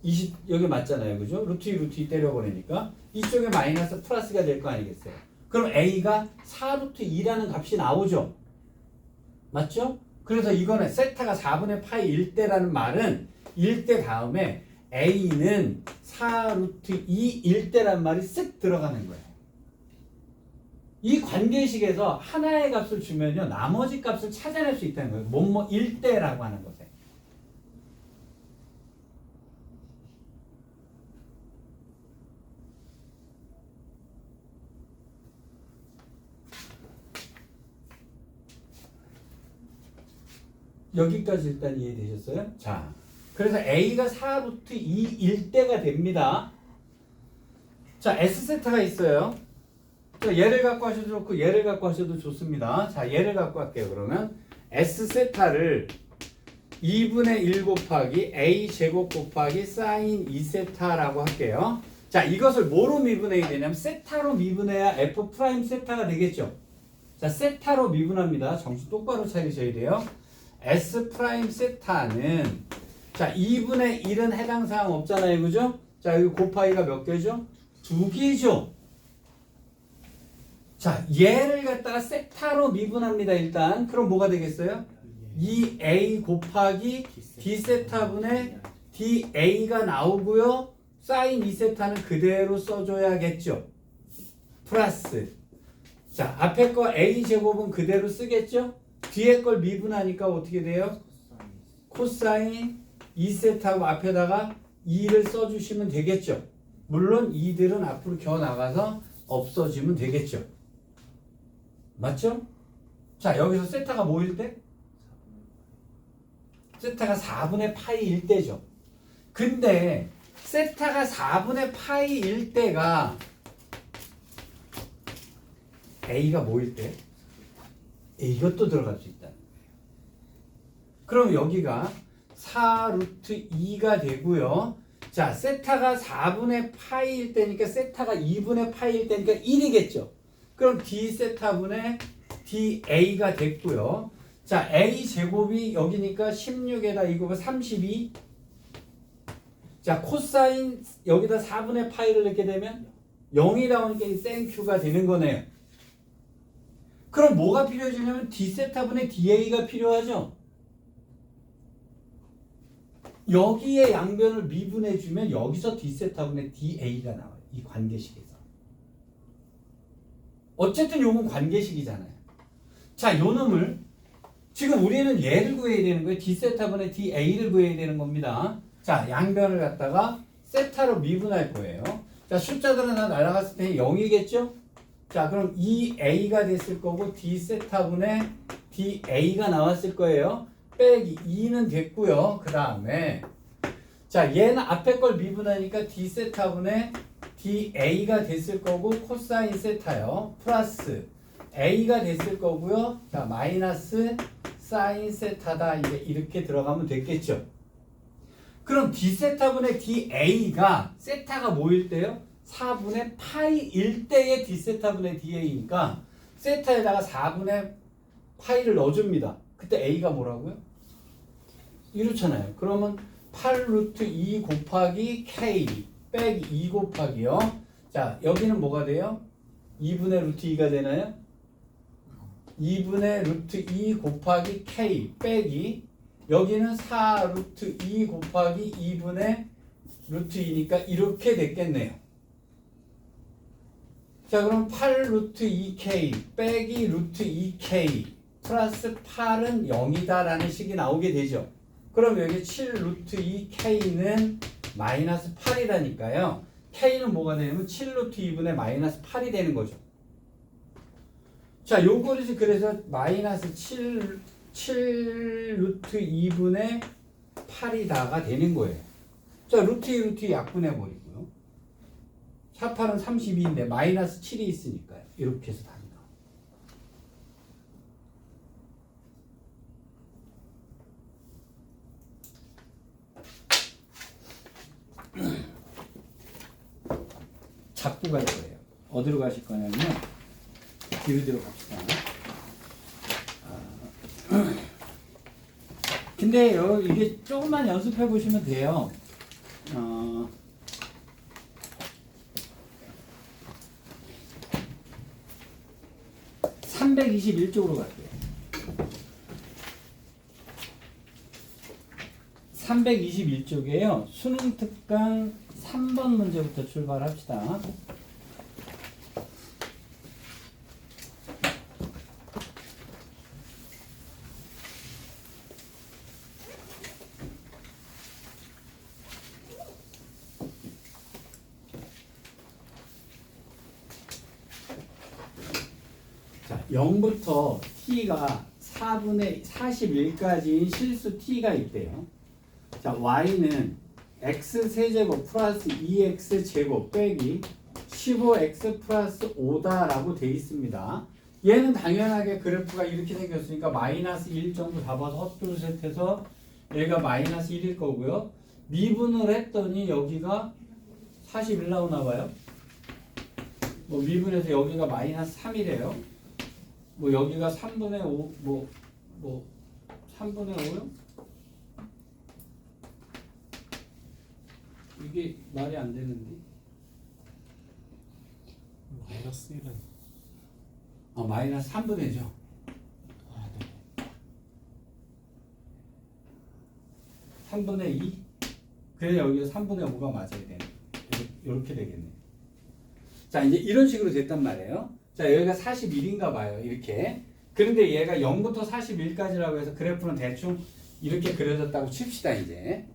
20 여기 맞잖아요. 그죠? 루트 2, 루트 2 때려버리니까 이쪽에 마이너스 플러스가 될 거 아니겠어요. 그럼 a가 4루트 2라는 값이 나오죠. 맞죠? 그래서 이거는 세타가 4분의 파이 1대라는 말은 1대 다음에 a는 4루트 2 1대란 말이 쓱 들어가는 거예요. 이 관계식에서 하나의 값을 주면요, 나머지 값을 찾아낼 수 있다는 거예요. 뭐뭐 1대라고 하는 것에. 여기까지 일단 이해되셨어요? 자, 그래서 A가 4루트 2일 때가 됩니다. 자, S세타가 있어요. 자, 얘를 갖고 하셔도 좋고 얘를 갖고 하셔도 좋습니다. 자, 얘를 갖고 할게요. 그러면 S세타를 2분의 1 곱하기 A제곱 곱하기 사인 2세타라고 할게요. 자, 이것을 뭐로 미분해야 되냐면 세타로 미분해야 F 프라임 세타가 되겠죠. 자, 세타로 미분합니다. 정신 똑바로 차리셔야 돼요. S 프라임 세타는 자, 2분의 1은 해당 사항 없잖아요. 그죠? 자, 여기 곱하기가 몇 개죠? 2개죠. 자, 얘를 갖다가 세타로 미분합니다. 일단. 그럼 뭐가 되겠어요? 2a 곱하기 d세타분의 da가 나오고요. 사인 2세타는 그대로 써줘야겠죠. 플러스. 자, 앞에 거 a제곱은 그대로 쓰겠죠? 뒤에 걸 미분하니까 어떻게 돼요? 코사인 2세타고 앞에다가 2를 써주시면 되겠죠. 물론 2들은 앞으로 겨 나가서 없어지면 되겠죠. 맞죠? 자, 여기서 세타가 뭐일 때? 세타가 4분의 파이 1대죠. 근데 세타가 4분의 파이 1대가 A가 뭐일 때? 이것도 들어갈 수 있다. 그럼 여기가 4 루트 2가 되고요. 자, 세타가 4분의 파이일 때니까 세타가 2분의 파이일 때니까 1이겠죠. 그럼 d 세타분의 dA가 됐고요. 자, A 제곱이 여기니까 16에다 이거가 32. 자, 코사인 여기다 4분의 파이를 넣게 되면 0이 나오니까 이 생큐가 되는 거네요. 그럼 뭐가 필요해지냐면 d 세타분의 da가 필요하죠. 여기에 양변을 미분해주면 여기서 d 세타분의 da가 나와요. 이 관계식에서. 어쨌든 요건 관계식이잖아요. 자, 요 놈을 지금 우리는 얘를 구해야 되는 거예요. d 세타분의 da를 구해야 되는 겁니다. 자, 양변을 갖다가 세타로 미분할 거예요. 자, 숫자들은 다 날아갔을 때 0이겠죠? 자, 그럼 2a가 됐을 거고 d 세타분의 da가 나왔을 거예요. 빼기 2는 됐고요. 그 다음에 자, 얘는 앞에 걸 미분하니까 d 세타분의 da가 됐을 거고 코사인 세타요. 플러스 a가 됐을 거고요. 자, 마이너스 사인 세타다. 이제 이렇게 들어가면 됐겠죠. 그럼 d 세타분의 da가 세타가 뭐일 때요? 4분의 파이일 때의 d 세타분의 da니까 세타에다가 4분의 파이를 넣어줍니다. 그때 a가 뭐라고요? 이렇잖아요. 그러면 8 루트 2 곱하기 k 빼기 2 곱하기요. 자, 여기는 뭐가 돼요? 2분의 루트 2가 되나요? 2분의 루트 2 곱하기 k 빼기 여기는 4 루트 2 곱하기 2분의 루트 2니까 이렇게 됐겠네요. 자, 그럼 8 루트 2k 빼기 루트 2k 플러스 8은 0이다 라는 식이 나오게 되죠. 그럼 여기 7 루트 2k는 마이너스 8이라니까요. k는 뭐가 되냐면 7 루트 2분의 마이너스 8이 되는 거죠. 자, 요거를 그래서 마이너스 7 루트 2분의 8이다가 되는 거예요. 자, 루트 2 루트 2 약분해 버리고요. 4, 8은 32인데 마이너스 7이 있으니까요. 이렇게 해서 답니다. 잡고 갈 거예요. 어디로 가실 거냐면 뒤로 갑시다. 근데 이게 조금만 연습해 보시면 돼요. 321쪽으로 갈게요. 321쪽이에요. 수능 특강 3번 문제부터 출발합시다. 자, 0부터 t가 4분의 41까지인 실수 t가 있대요. 자, y는 x세제곱 플러스 2x제곱 빼기 15x 플러스 5다라고 돼 있습니다. 얘는 당연하게 그래프가 이렇게 생겼으니까 마이너스 1 정도 잡아서 헛둘셋해서 얘가 마이너스 1일 거고요. 미분을 했더니 여기가 41 나오나 봐요. 뭐 미분해서 여기가 마이너스 3이래요. 뭐 여기가 3분의 5, 뭐 3분의 5요? 이게 말이 안 되는데. 마이너스 1은 마이너스 3분의죠. 아, 네. 3분의 2? 그래 여기가 3분의 5가 맞아야 되네. 이렇게 되겠네. 자, 이제 이런 식으로 됐단 말이에요. 자, 여기가 41인가 봐요. 이렇게. 그런데 얘가 0부터 41까지라고 해서 그래프는 대충 이렇게 그려졌다고 칩시다, 이제.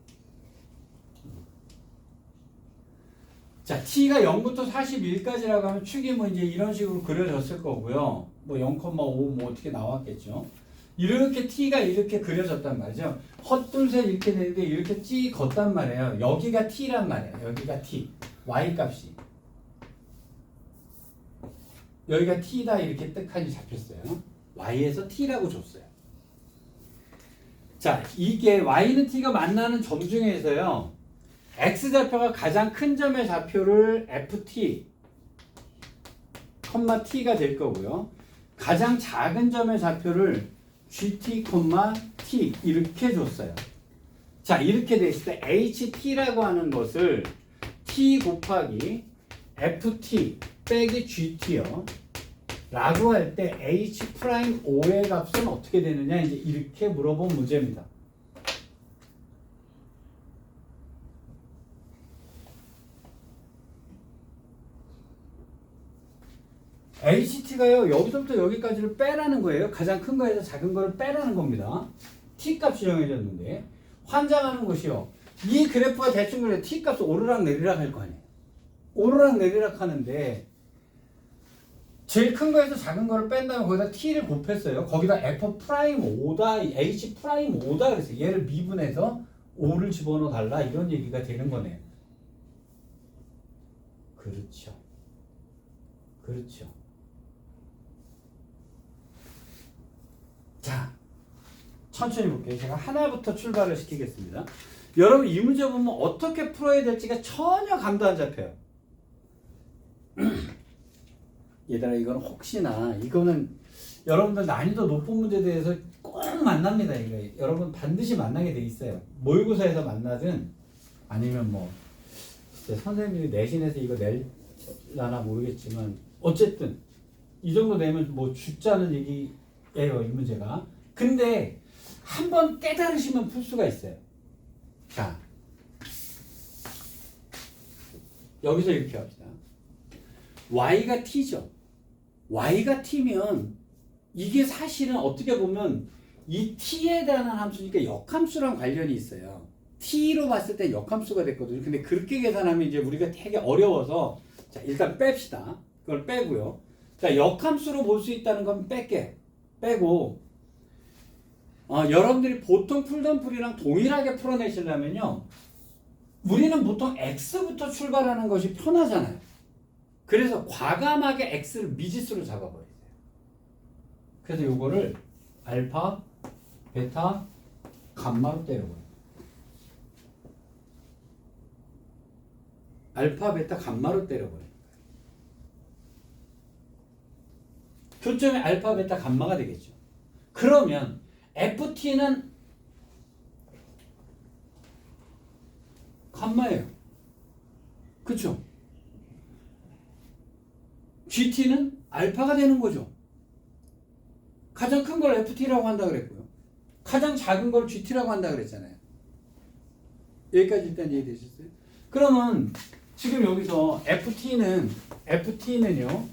자, t가 0부터 41까지라고 하면 축이 뭐 이제 이런 식으로 그려졌을 거고요. 뭐 0,5 뭐 어떻게 나왔겠죠. 이렇게 t가 이렇게 그려졌단 말이죠. 헛둘셋 이렇게 되는데 이렇게 걷단 말이에요. 여기가 t란 말이에요. 여기가 t. y 값이. 여기가 t다 이렇게 뜻하니 잡혔어요. y에서 t라고 줬어요. 자, 이게 y는 t가 만나는 점 중에서요. x좌표가 가장 큰 점의 좌표를 ft, t가 될 거고요. 가장 작은 점의 좌표를 gt, t 이렇게 줬어요. 자, 이렇게 됐을 때 ht라고 하는 것을 t 곱하기 ft 빼기 gt요. 라고 할 때 H'O의 값은 어떻게 되느냐 이제 이렇게 물어본 문제입니다. HT가요 여기서부터 여기까지를 빼라는 거예요. 가장 큰 거에서 작은 거를 빼라는 겁니다. T 값이 정해졌는데 환장하는 것이요. 이 그래프가 대충 그래 T 값이 오르락 내리락 할 거 아니에요. 오르락 내리락 하는데 제일 큰 거에서 작은 거를 뺀 다음에 거기다 t를 곱했어요. 거기다 f'O다, h'O다 그랬어요. 얘를 미분해서 5를 집어넣어 달라 이런 얘기가 되는 거네요. 그렇죠. 그렇죠. 자, 천천히 볼게요. 제가 하나부터 출발을 시키겠습니다. 여러분 이 문제 보면 어떻게 풀어야 될지가 전혀 감도 안 잡혀요. 얘들아 이건 혹시나 이거는 여러분들 난이도 높은 문제에 대해서 꼭 만납니다. 이거 여러분 반드시 만나게 돼 있어요. 모의고사에서 만나든 아니면 뭐 선생님이 내신에서 이거 낼라나 모르겠지만 어쨌든 이 정도 되면 뭐 죽자는 얘기예요 이 문제가. 근데 한번 깨달으시면 풀 수가 있어요. 자 여기서 이렇게 합시다. y가 t죠. y가 t면 이게 사실은 어떻게 보면 이 t에 대한 함수니까 역함수랑 관련이 있어요. t로 봤을 때 역함수가 됐거든요. 근데 그렇게 계산하면 이제 우리가 되게 어려워서 자 일단 뺍시다. 그걸 빼고요. 자 역함수로 볼 수 있다는 건 뺄게요. 빼고 여러분들이 보통 풀던 풀이랑 동일하게 풀어내시려면요. 우리는 보통 x부터 출발하는 것이 편하잖아요. 그래서 과감하게 x를 미지수로 잡아버리세요. 그래서 요거를 알파, 베타, 감마로 때려버려요. 알파, 베타, 감마로 때려버려요. 교점이 알파, 베타, 감마가 되겠죠. 그러면 ft는 감마예요. 그쵸? GT는 알파가 되는 거죠. 가장 큰 걸 FT라고 한다 그랬고요. 가장 작은 걸 GT라고 한다 그랬잖아요. 여기까지 일단 이해되셨어요? 그러면 지금 여기서 FT는요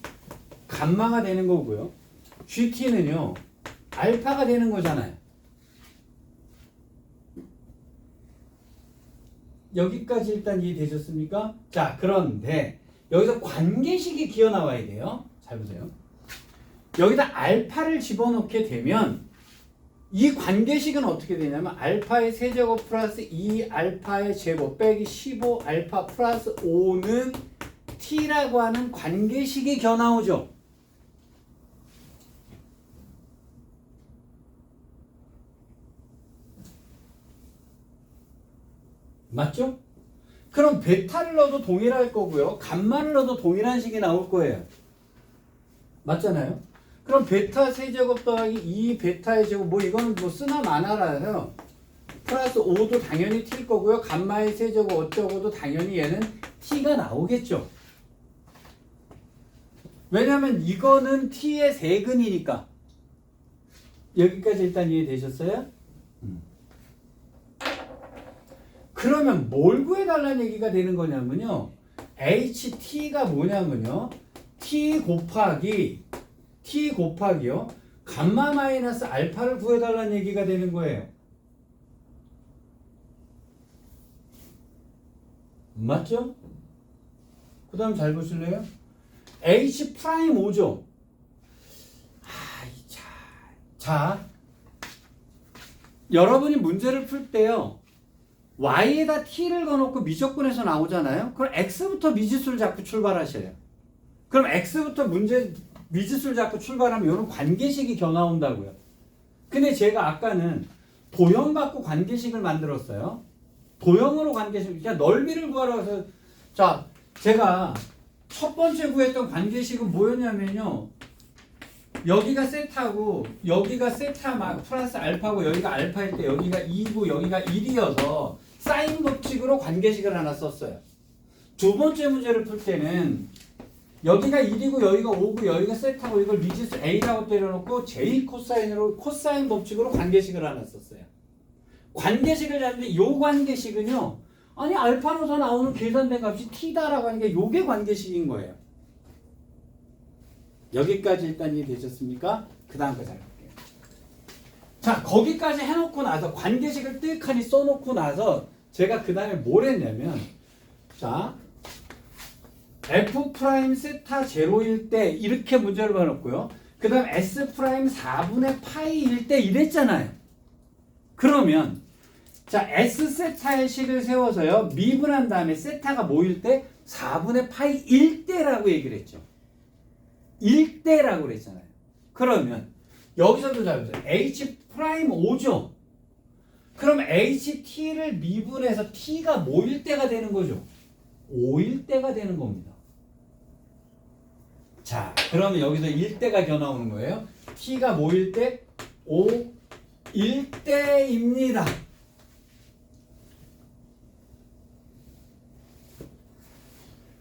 감마가 되는 거고요. GT는요 알파가 되는 거잖아요. 여기까지 일단 이해되셨습니까? 자, 그런데 여기서 관계식이 기어 나와야 돼요. 잘 보세요. 여기다 알파를 집어넣게 되면 이 관계식은 어떻게 되냐면 알파의 세제곱 플러스 2알파의 제곱 빼기 15알파 플러스 5는 t라고 하는 관계식이 기어 나오죠. 맞죠? 그럼 베타를 넣어도 동일할 거고요. 감마를 넣어도 동일한 식이 나올 거예요. 맞잖아요? 그럼 베타 세제곱 더하기 2 베타의 제곱 뭐 이거는 뭐 쓰나 마나라요. 플러스 5도 당연히 t일 거고요. 감마의 세제곱 어쩌고도 당연히 얘는 t가 나오겠죠. 왜냐면 이거는 t의 세근이니까. 여기까지 일단 이해되셨어요? 그러면 뭘 구해달라는 얘기가 되는 거냐면요. HT가 뭐냐면요. T 곱하기요. 감마 마이너스 알파를 구해달라는 얘기가 되는 거예요. 맞죠? 그 다음 잘 보실래요? H 프라임 5죠. 자, 여러분이 문제를 풀 때요. y에다 t를 넣어놓고 미적분에서 나오잖아요. 그럼 x부터 미지수를 잡고 출발하셔요. 그럼 x부터 미지수를 잡고 출발하면 이런 관계식이 겨 나온다고요. 근데 제가 아까는 도형 갖고 관계식을 만들었어요. 도형으로 관계식, 그러니까 넓이를 구하라고 해서, 자, 제가 첫 번째 구했던 관계식은 뭐였냐면요. 여기가 세타고, 여기가 세타 플러스 알파고, 여기가 알파일 때 여기가 2고 여기가 1이어서 사인 법칙으로 관계식을 하나 썼어요. 두 번째 문제를 풀 때는 여기가 1이고 여기가 5고 여기가 세타고 이걸 미지수 A라고 때려놓고 J 코사인으로 코사인 법칙으로 관계식을 하나 썼어요. 관계식을 잡는데 이 관계식은요. 아니 알파로서 나오는 계산된 값이 T다라고 하는 게 이게 관계식인 거예요. 여기까지 일단 이해되셨습니까? 그 다음 거 잘 볼게요. 자 거기까지 해놓고 나서 관계식을 뜩하니 써놓고 나서 제가 그 다음에 뭘 했냐면 자 F 프라임 세타 제로일 때 이렇게 문제를 봐놓고요. 그 다음 S 프라임 4분의 파이일 때 이랬잖아요. 그러면 자 S 세타의 식을 세워서요. 미분한 다음에 세타가 뭐일 때 4분의 파이일 때라고 얘기를 했죠. 1대라고 그랬잖아요. 그러면 여기서도 잘 보세요. H 프라임 5죠. 그럼 HT를 미분해서 T가 뭐일 때가 되는 거죠? 5일 때가 되는 겁니다. 자, 그러면 여기서 1대가 겨나오는 거예요. T가 뭐일 때? 5일 때입니다.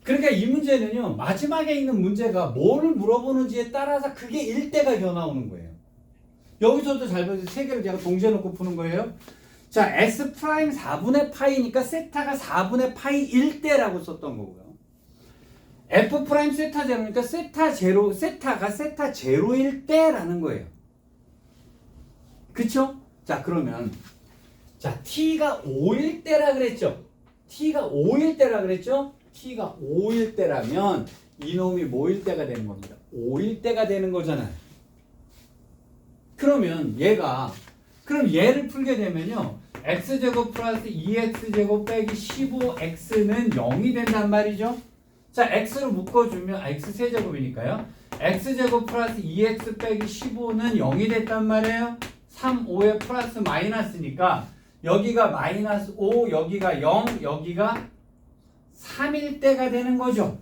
그러니까 이 문제는요. 마지막에 있는 문제가 뭐를 물어보는지에 따라서 그게 1대가 겨나오는 거예요. 여기서도 잘 보세요. 세 개를 제가 동시에 놓고 푸는 거예요. 자, S 프라임 4분의 파이니까 세타가 4분의 파이 1대라고 썼던 거고요. F 프라임 세타 제로니까 세타 제로, 세타가 세타 제로일 때라는 거예요. 그쵸? 자, 그러면 자, T가 5일 때라 그랬죠? T가 5일 때라 그랬죠? T가 5일 때라면 이놈이 뭐일 때가 되는 겁니다. 5일 때가 되는 거잖아요. 그러면 얘가 그럼 얘를 풀게 되면요. x제곱 플러스 2x제곱 빼기 15x는 0이 된단 말이죠. 자, x로 묶어주면 x세제곱이니까요. x제곱 플러스 2x 빼기 15는 0이 됐단 말이에요. 3, 5에 플러스 마이너스니까 여기가 마이너스 5, 여기가 0, 여기가 3일 때가 되는 거죠.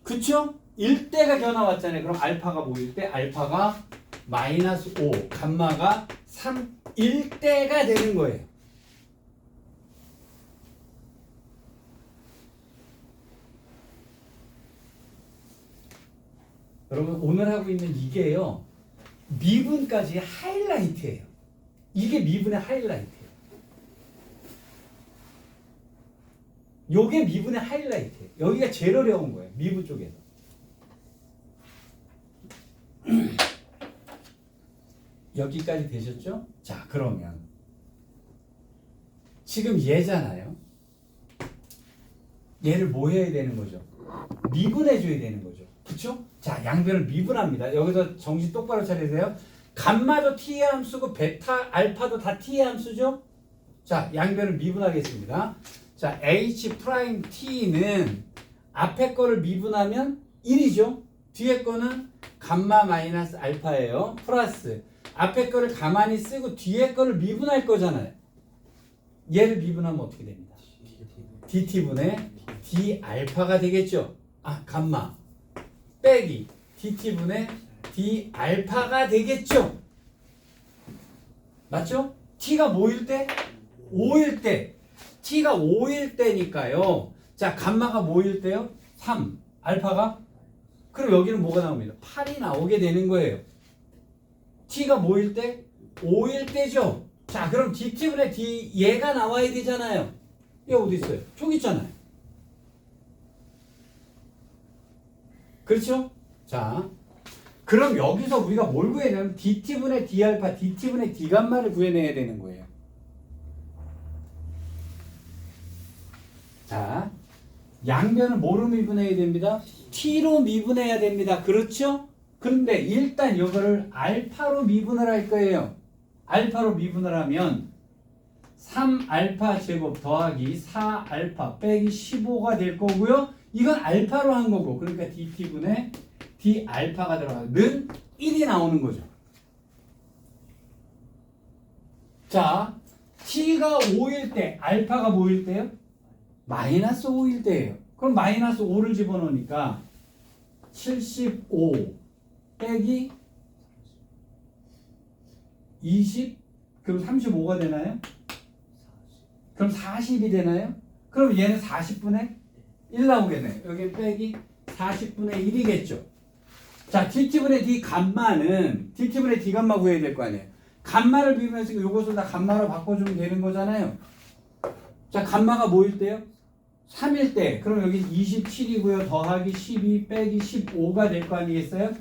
그쵸? 1대가 겨나왔잖아요. 그럼 알파가 뭐일 때? 알파가 마이너스 5, 감마가 3, 1대가 되는 거예요. 여러분 오늘 하고 있는 이게요. 미분까지 하이라이트예요. 이게 미분의 하이라이트예요. 요게 미분의 하이라이트예요. 여기가 제일 어려운 거예요. 미분 쪽에서. 여기까지 되셨죠? 자, 그러면 지금 얘잖아요. 얘를 뭐 해야 되는 거죠? 미분해 줘야 되는 거죠. 그쵸? 자, 양변을 미분합니다. 여기서 정신 똑바로 차리세요. 감마도 t의 함수고 베타, 알파도 다 t의 함수죠? 자, 양변을 미분하겠습니다. 자, h 프라임 t는 앞에 거를 미분하면 1이죠. 뒤에 거는 감마 마이너스 알파예요. 플러스 앞에 거를 가만히 쓰고 뒤에 거를 미분할 거잖아요. 얘를 미분하면 어떻게 됩니다? dt분의 d 알파가 되겠죠. 아, 감마 빼기 dt분의 d 알파가 되겠죠. 맞죠? t가 뭐일 때? 5일 때. t가 5일 때니까요. 자, 감마가 뭐일 때요? 3. 알파가? 그럼 여기는 뭐가 나옵니다? 8이 나오게 되는 거예요. t가 뭐일 때? 5일 때죠. 자, 그럼 dt분의 d 얘가 나와야 되잖아요. 얘 어디 있어요? 저기 있잖아요. 그렇죠? 자, 그럼 여기서 우리가 뭘 구해내면 dt분의 d알파, dt분의 d감마를 구해내야 되는 거예요. 자, 양변을 뭐로 미분해야 됩니다? t로 미분해야 됩니다. 그렇죠? 그런데 일단 이거를 알파로 미분을 할 거예요. 알파로 미분을 하면 3알파 제곱 더하기 4알파 빼기 15가 될 거고요. 이건 알파로 한 거고, 그러니까 dt분의 d알파가 들어가는 1이 나오는 거죠. 자, t가 5일 때 알파가 뭐일 때요? 마이너스 5일 때예요. 그럼 마이너스 5를 집어넣으니까 75 빼기 20 그럼 35가 되나요? 그럼 40이 되나요? 그럼 얘는 40분의 1 나오겠네요. 여기 빼기 40분의 1이겠죠. 자, dt분의 d 감마는 dt분의 d 감마 구해야 될 거 아니에요. 감마를 비우면서 이것을 다 감마로 바꿔주면 되는 거잖아요. 자, 감마가 뭐일 때요? 3일 때. 그럼 여기 27이고요. 더하기 12 빼기 15가 될 거 아니겠어요?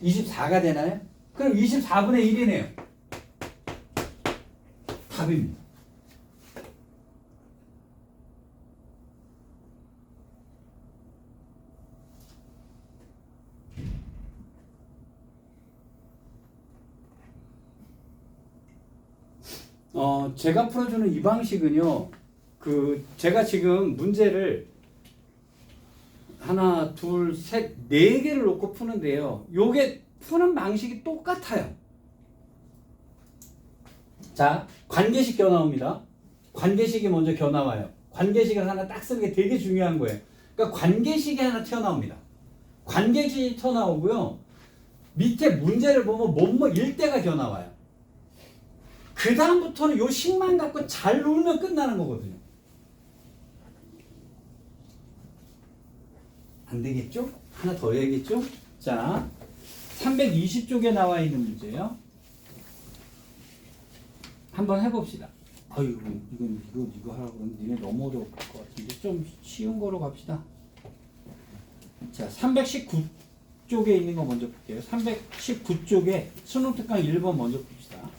24가 되나요? 그럼 24분의 1이네요. 답입니다. 제가 풀어주는 이 방식은요, 제가 지금 문제를 하나, 둘, 셋, 네 개를 놓고 푸는데요. 요게 푸는 방식이 똑같아요. 자, 관계식 겨 나옵니다. 관계식이 먼저 겨 나와요. 관계식을 하나 딱 쓰는 게 되게 중요한 거예요. 그러니까 관계식이 하나 튀어나옵니다. 관계식이 튀어나오고요. 밑에 문제를 보면 뭐뭐 일대가 겨 나와요. 그 다음부터는 요 식만 갖고 잘 놀면 끝나는 거거든요. 안 되겠죠? 하나 더 해야겠죠? 자, 320쪽에 나와 있는 문제예요. 한번 해봅시다. 아이고, 이거 하라고 그러면 니네 너무 어려울 것 같은데 좀 쉬운 거로 갑시다. 자, 319쪽에 있는 거 먼저 볼게요. 319쪽에 수능 특강 1번 먼저 봅시다.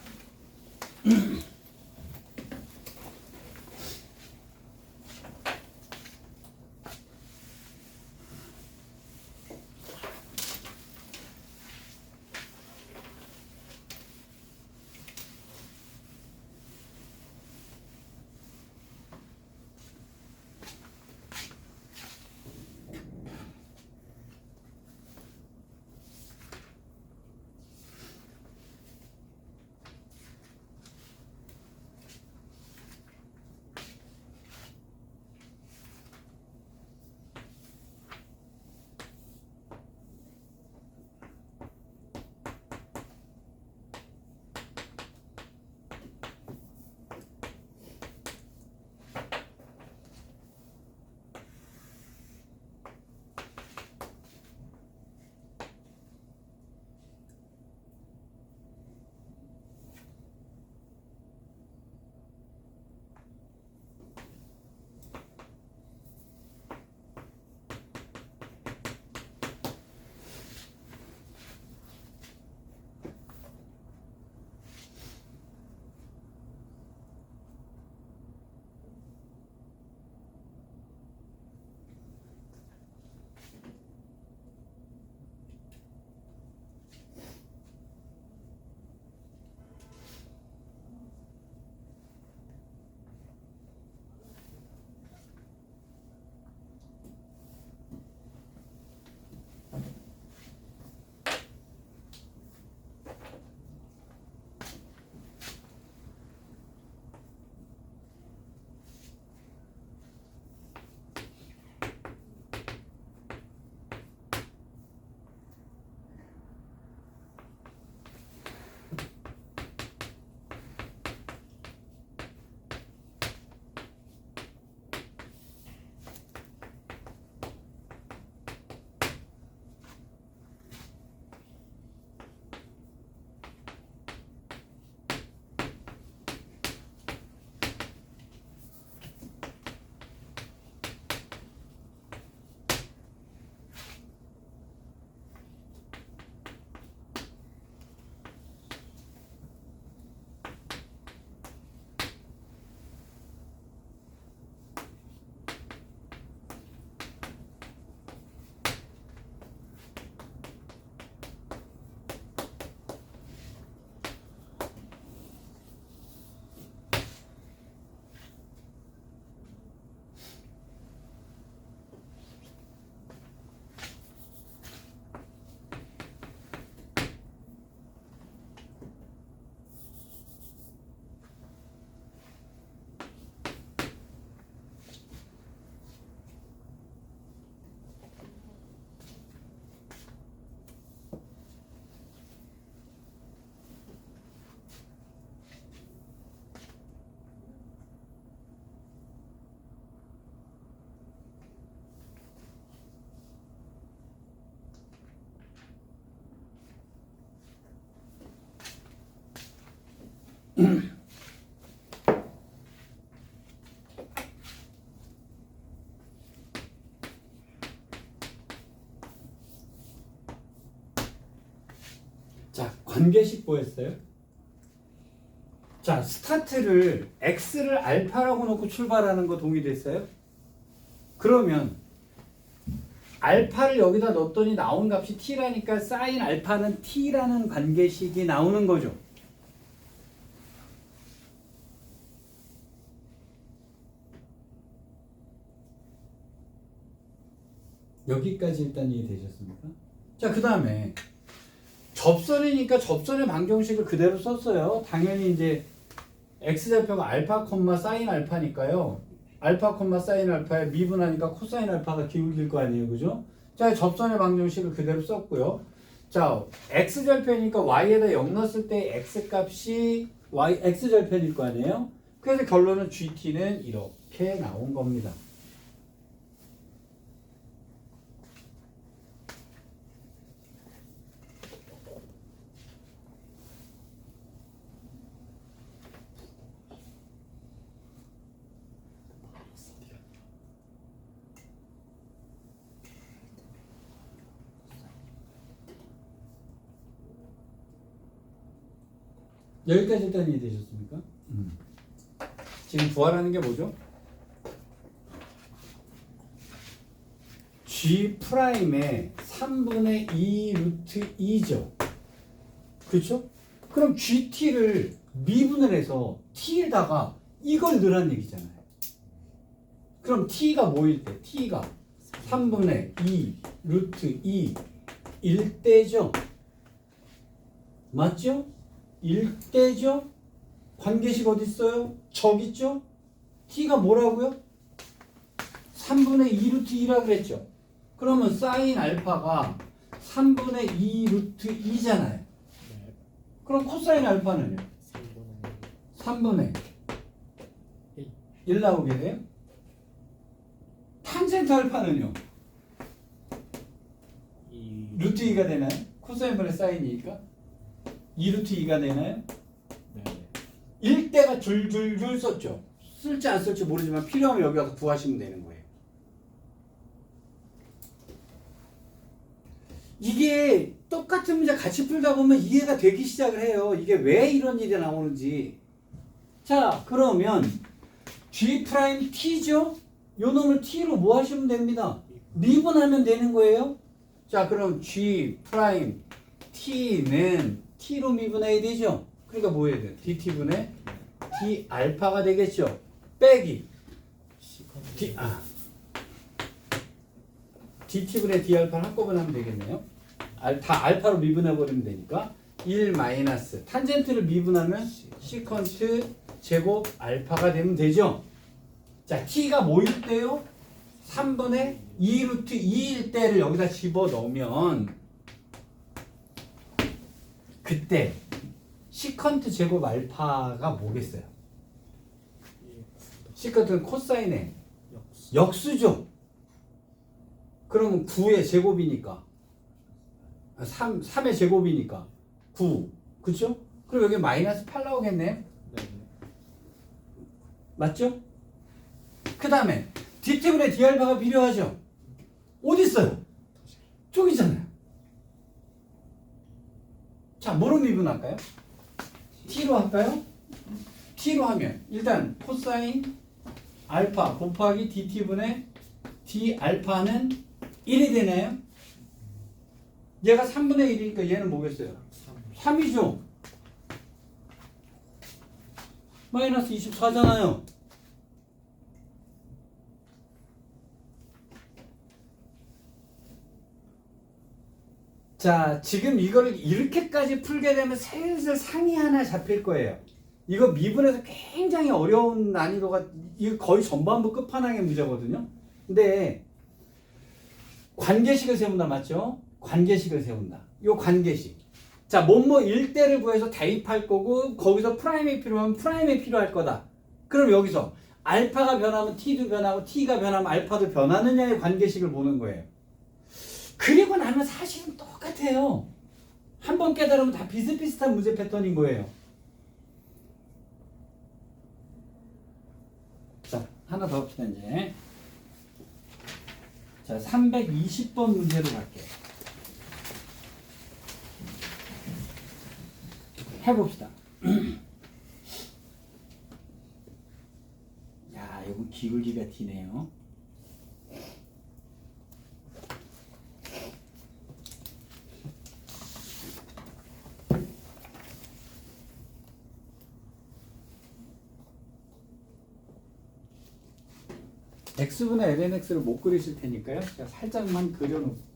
자, 관계식 보였어요? 자, 스타트를 x를 알파라고 놓고 출발하는 거 동의됐어요? 그러면 알파를 여기다 넣었더니 나온 값이 t라니까 사인 알파는 t라는 관계식이 나오는 거죠. 여기까지 일단 이해되셨습니까? 자, 그 다음에 접선이니까 접선의 방정식을 그대로 썼어요. 당연히 이제 x좌표가 알파, 사인 알파니까요. 알파, 사인 알파에 미분하니까 코사인 알파가 기울길 거 아니에요. 그죠? 자, 접선의 방정식을 그대로 썼고요. 자, x절편이니까 y에다 0 넣었을 때 x값이 x절편일 거 아니에요. 그래서 결론은 gt는 이렇게 나온 겁니다. 여기까지 일단 이해되셨습니까? 지금 구하라는 게 뭐죠? G 프라임의 3분의 2 루트 2죠. 그렇죠? 그럼 GT를 미분을 해서 T에다가 이걸 넣으라는 얘기잖아요. 그럼 T가 뭐일 때? T가 3분의 2 루트 2 1대죠. 맞죠? 1대죠? 관계식 어디 있어요? 저기 있죠? t가 뭐라고요? 3분의 2 루트 2라 그랬죠? 그러면 사인 알파가 3분의 2 루트 2잖아요. 네. 그럼 코사인 알파는요? 3분의 1 나오게 돼요? 탄젠트 알파는요? 루트 2가 되나요? 코사인 분의 사인이니까? 2 루트 2가 되나요? 네. 1대가 줄줄줄 썼죠. 쓸지 안 쓸지 모르지만 필요하면 여기 와서 구하시면 되는 거예요. 이게 똑같은 문제 같이 풀다 보면 이해가 되기 시작을 해요. 이게 왜 이런 일이 나오는지. 자, 그러면 G'T죠? 요 놈을 T로 뭐 하시면 됩니다. 미분하면 되는 거예요. 자, 그럼 G'T는 T로 미분해야 되죠? 그러니까 뭐 해야 돼? DT분의 D 알파가 되겠죠? 빼기 DT분의 D 알파를 한꺼번에 하면 되겠네요. 다 알파로 미분해버리면 되니까 1 마이너스 탄젠트를 미분하면 시컨트 제곱 알파가 되면 되죠? 자, T가 뭐일 때요? 3분의 2 루트 2일 때를 여기다 집어넣으면 그때 시컨트 제곱 알파가 뭐겠어요? 시컨트는 코사인의 역수죠. 그러면 9의 제곱이니까 3의 제곱이니까 9 그쵸? 그럼 여기 마이너스 8 나오겠네. 네. 맞죠? 그 다음에 D태분의 D알파가 필요하죠. 어디 있어요? 저기잖아요. 자, 뭐로 미분할까요? T로 할까요? T로 하면 일단 코사인 알파 곱하기 DT분의 D 알파는 1이 되나요? 얘가 3분의 1이니까 얘는 뭐겠어요? 3이죠. 마이너스 24잖아요. 자, 지금 이거를 이렇게까지 풀게 되면 슬슬 상이 하나 잡힐 거예요. 이거 미분에서 굉장히 어려운 난이도가 이거 거의 전반부 끝판왕의 문제거든요. 근데 관계식을 세운다 맞죠? 관계식을 세운다. 요 관계식. 자, 뭐뭐 일대를 구해서 대입할 거고 거기서 프라임이 필요하면 프라임이 필요할 거다. 그럼 여기서 알파가 변하면 t도 변하고 t가 변하면 알파도 변하느냐의 관계식을 보는 거예요. 그리고 나면 사실은 똑같아요. 한번 깨달으면 다 비슷비슷한 문제 패턴인 거예요. 하나 더 합시다 이제. 자, 320번 문제로 갈게요. 해봅시다. 야, 이건 기울기가 D네요. x분의 lnx를 못 그리실 테니까요. 제가 살짝만 그려놓을게요.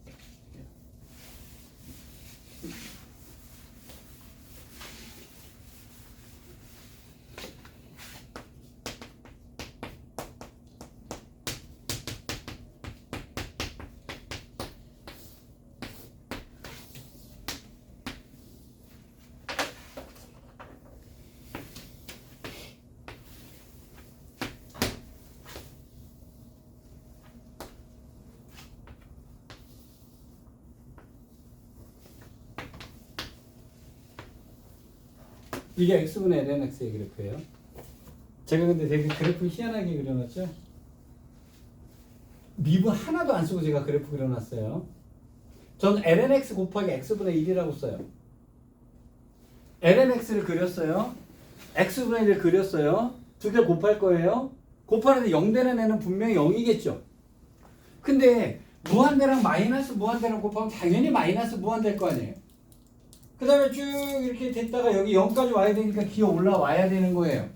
이게 x분의 lnx의 그래프예요. 제가 근데 되게 그래프 희한하게 그려놨죠? 미분 하나도 안 쓰고 제가 그래프 그려놨어요. 전 lnx 곱하기 x분의 1이라고 써요. lnx를 그렸어요. x분의 1을 그렸어요. 두 개 곱할 거예요. 곱하는데 0 되는 애는 분명히 0이겠죠. 근데 무한대랑 마이너스 무한대랑 곱하면 당연히 마이너스 무한대일 거 아니에요. 그 다음에 쭉 이렇게 됐다가 여기 0까지 와야 되니까 기어 올라와야 되는 거예요.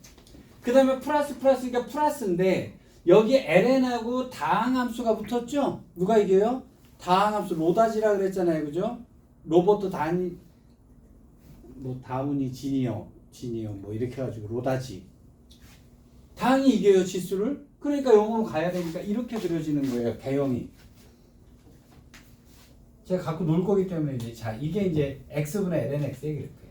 그 다음에 플러스니까 플러스인데 여기 ln하고 다항함수가 붙었죠? 누가 이겨요? 다항함수 로다지라 그랬잖아요. 그죠? 로버트 다니 뭐 다우니 지니어 뭐 이렇게 해가지고 로다지 다항이 이겨요 지수를. 그러니까 0으로 가야 되니까 이렇게 그려지는 거예요. 대형이. 제가 갖고 놀 거기 때문에 이제 자 이게 이제 x분의 lnx의 그래프예요.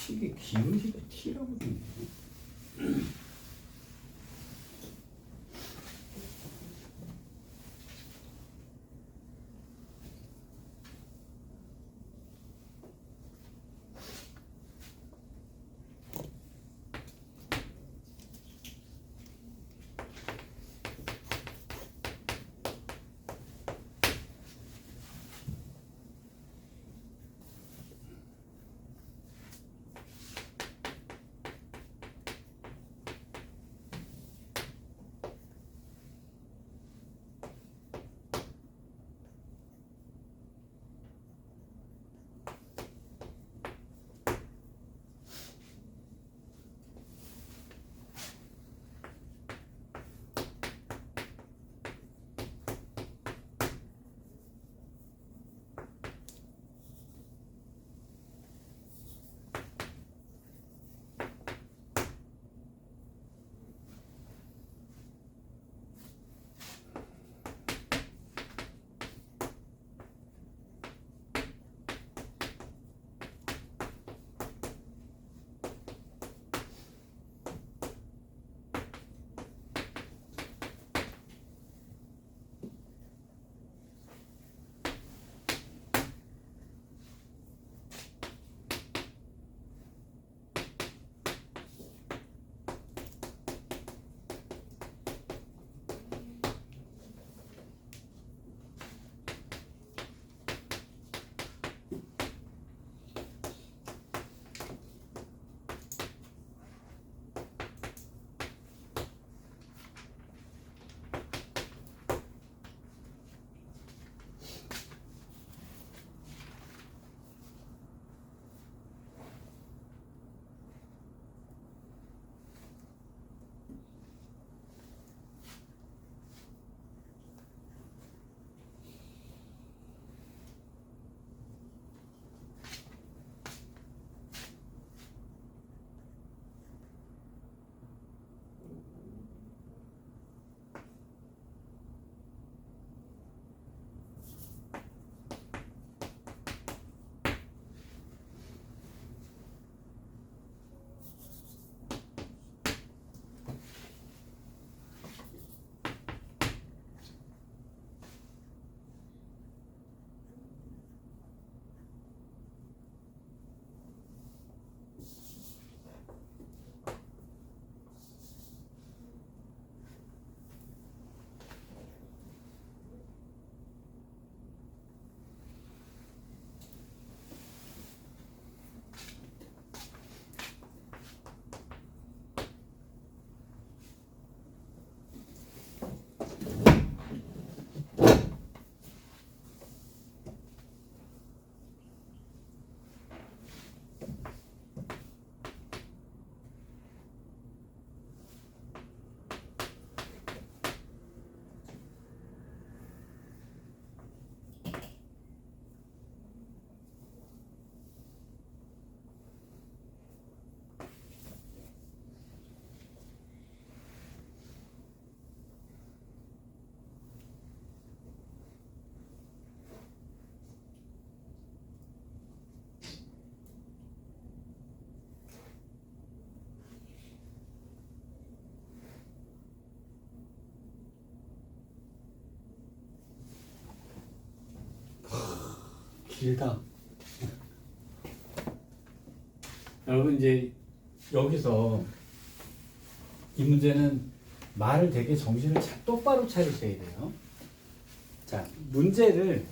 이게 기울기가 T라고 되어 있네. 길다. 여러분 이제 여기서 이 문제는 말을 되게 정신을 똑바로 차리셔야 돼요. 자, 문제를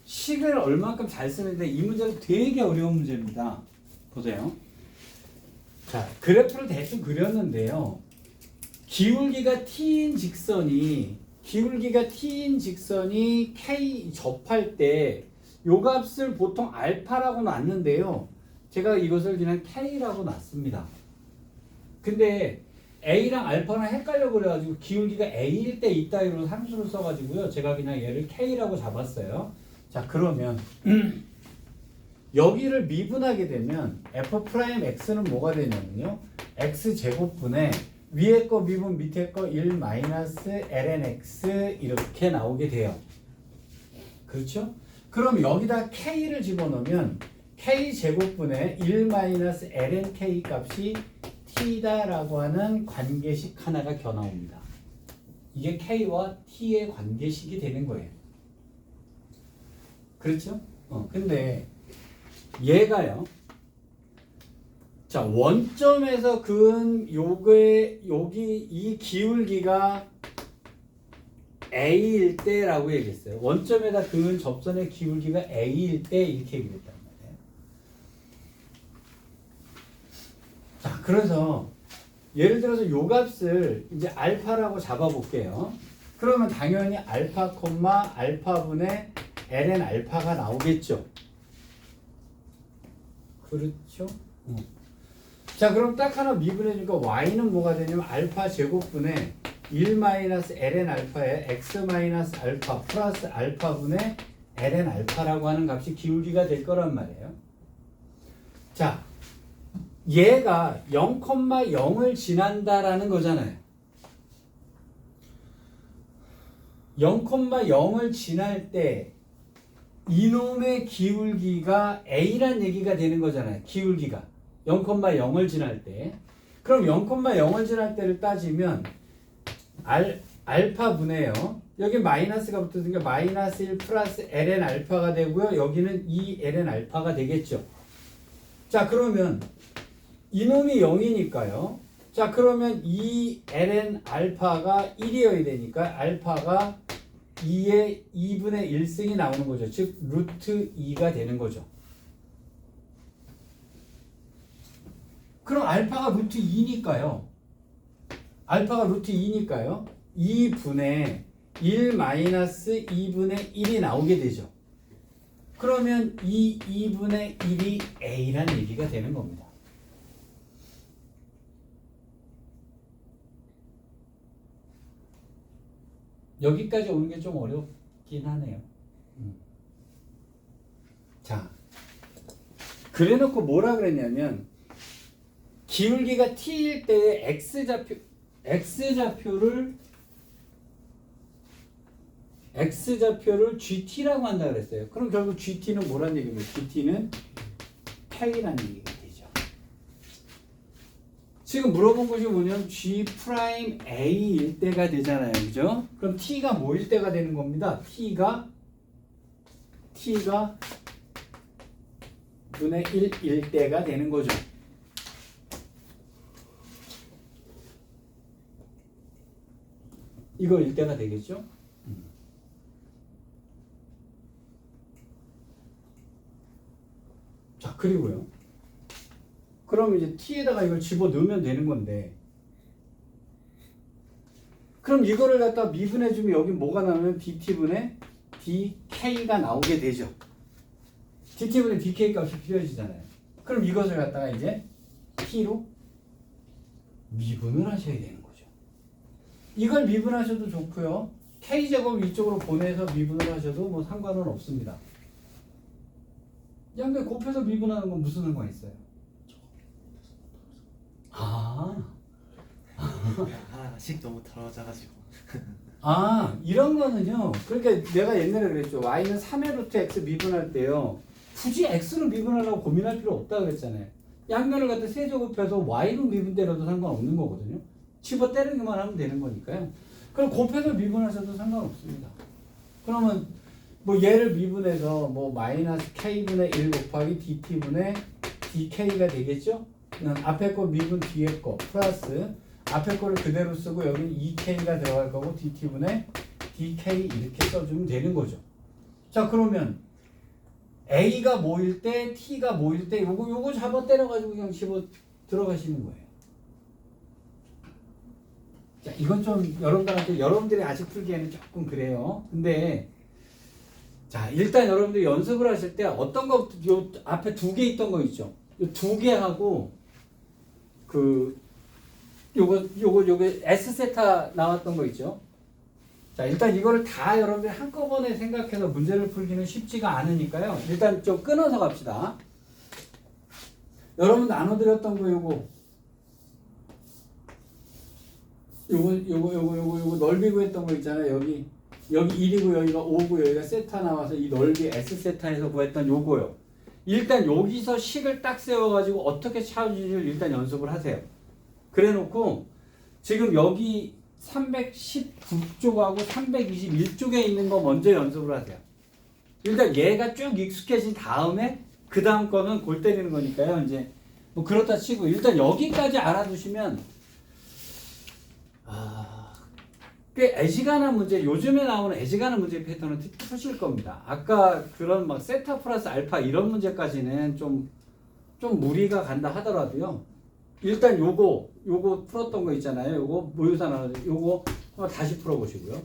식을 얼만큼 잘 쓰는데 이 문제는 되게 어려운 문제입니다. 보세요. 자, 그래프를 대충 그렸는데요. 기울기가 t인 직선이 k 접할 때 요 값을 보통 알파라고 놨는데요. 제가 이것을 그냥 k라고 놨습니다. 근데 a랑 알파랑 헷갈려 그래가지고 기울기가 a일 때 이따위로 함수를 써가지고요. 제가 그냥 얘를 k라고 잡았어요. 자, 그러면 여기를 미분하게 되면 f'x는 뭐가 되냐면요. x제곱분의 위에 거 미분 밑에 거 1 마이너스 lnx 이렇게 나오게 돼요. 그렇죠? 그럼 여기다 k를 집어넣으면 k제곱분의 1 마이너스 lnk 값이 t다라고 하는 관계식 하나가 겨나옵니다. 이게 k와 t의 관계식이 되는 거예요. 그렇죠? 근데 얘가요. 자, 원점에서 그은 여기 이 기울기가 a일 때라고 얘기했어요. 원점에다 그은 접선의 기울기가 a일 때 이렇게 얘기했단 말이에요. 자, 그래서 예를 들어서 요 값을 이제 알파라고 잡아볼게요. 그러면 당연히 알파 콤마 알파분의 ln 알파가 나오겠죠. 그렇죠? 자, 그럼 딱 하나 미분해주니까 y는 뭐가 되냐면 알파 제곱분의 1 마이너스 ln 알파에 x 마이너스 알파 플러스 알파분의 ln 알파라고 하는 값이 기울기가 될 거란 말이에요. 자, 얘가 0,0을 지난다라는 거잖아요. 0,0을 지날 때 이놈의 기울기가 a란 얘기가 되는 거잖아요. 기울기가 0,0을 지날 때. 그럼 0,0을 지날 때를 따지면 알파분해요. 여기 마이너스가 붙으니까 마이너스 1 플러스 ln 알파가 되고요. 여기는 2 ln 알파가 되겠죠. 자, 그러면 이놈이 0이니까요. 자, 그러면 2 ln 알파가 1이어야 되니까 알파가 2의 2분의 1승이 나오는 거죠. 즉 루트 2가 되는 거죠. 그럼 알파가 루트 2니까요. 알파가 루트 2니까요. 2분의 1 마이너스 2분의 1이 나오게 되죠. 그러면 이 2분의 1이 a란 얘기가 되는 겁니다. 여기까지 오는 게 좀 어렵긴 하네요. 자, 그래놓고 뭐라 그랬냐면 기울기가 t일 때의 x좌표를 gt라고 한다 그랬어요. 그럼 결국 gt는 뭐란 얘기입니까? gt는 k라는 얘기가 되죠. 지금 물어본 것이 뭐냐면 G'A일 때가 되잖아요. 그죠? 그럼 T가 뭐일 때가 되는 겁니다. T가 분의 1일 때가 되는 거죠. 이거 일 때가 되겠죠? 자, 그리고요. 그럼 이제 t에다가 이걸 집어 넣으면 되는 건데, 그럼 이거를 갖다 미분해 주면 여기 뭐가 나오면 dt분의 dk가 나오게 되죠. dt분의 dk 값이 필요해지잖아요. 그럼 이것을 갖다가 이제 t로 미분을 하셔야 되는 거죠. 이걸 미분하셔도 좋고요. k제곱 이쪽으로 보내서 미분을 하셔도 뭐 상관은 없습니다. 양배 곱해서 미분하는 건 무슨 상관 있어요? 하나씩 너무 더러워져가지고. 이런 거는요. 그러니까 내가 옛날에 그랬죠. y는 3의 루트 x 미분할 때요. 굳이 x로 미분하려고 고민할 필요 없다 그랬잖아요. 양면을 갖다 세제곱해서 y로 미분 때려도 상관없는 거거든요. 집어 때리기만 하면 되는 거니까요. 그럼 곱해서 미분하셔도 상관없습니다. 그러면 뭐 얘를 미분해서 뭐 마이너스 k분의 1 곱하기 dt분의 dk가 되겠죠? 앞에 거 미분 뒤에 거 플러스 앞에 거를 그대로 쓰고 여기는 2k가 들어갈 거고 dt분의 dk 이렇게 써주면 되는 거죠. 자 그러면 a가 뭐일 때 t가 뭐일 때 요거 잡아 때려가지고 그냥 집어 들어가시는 거예요. 자 이건 좀 여러분들이 아직 풀기에는 조금 그래요. 근데 자 일단 여러분들 연습을 하실 때 어떤 거 요 앞에 2개 있던 거 있죠. 요 2개 하고 그 요거 S 세타 나왔던 거 있죠. 자 일단 이거를 다 여러분들이 한꺼번에 생각해서 문제를 풀기는 쉽지가 않으니까요. 일단 좀 끊어서 갑시다. 여러분 나눠드렸던 거 요거 넓이 구했던 거 있잖아요. 여기 1이고 여기가 5고 여기가 세타 나와서 이 넓이 S 세타에서 구했던 요거요. 일단 여기서 식을 딱 세워가지고 어떻게 찾는지를 일단 연습을 하세요. 그래 놓고 지금 여기 319쪽하고 321쪽에 있는 거 먼저 연습을 하세요. 일단 얘가 쭉 익숙해진 다음에 그 다음 거는 골 때리는 거니까요. 이제 뭐 그렇다 치고 일단 여기까지 알아두시면 꽤 애지간한 문제, 요즘에 나오는 애지간한 문제 패턴은 푸실 겁니다. 아까 그런 막 세타 플러스 알파 이런 문제까지는 좀 무리가 간다 하더라도요. 일단 요거 풀었던 거 있잖아요. 요거 모유사 나눠서 요거 다시 풀어보시고요.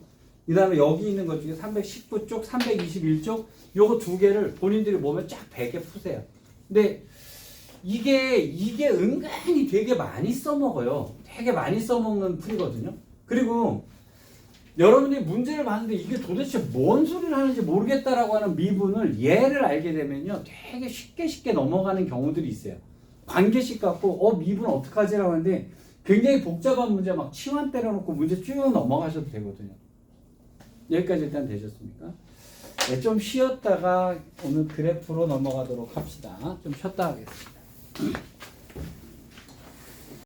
그 다음에 여기 있는 것 중에 319쪽, 321쪽 요거 2개를 본인들이 몸에 쫙 베게 푸세요. 근데 이게 은근히 되게 많이 써먹어요. 되게 많이 써먹는 풀이거든요. 그리고 여러분들이 문제를 봤는데 이게 도대체 뭔 소리를 하는지 모르겠다라고 하는 미분을 얘를 알게 되면요. 되게 쉽게 넘어가는 경우들이 있어요. 관계식 갖고 미분 어떡하지라고 하는데 굉장히 복잡한 문제 막 치환 때려놓고 문제 쭉 넘어가셔도 되거든요. 여기까지 일단 되셨습니까? 네, 좀 쉬었다가 오늘 그래프로 넘어가도록 합시다. 좀 쉬었다 하겠습니다.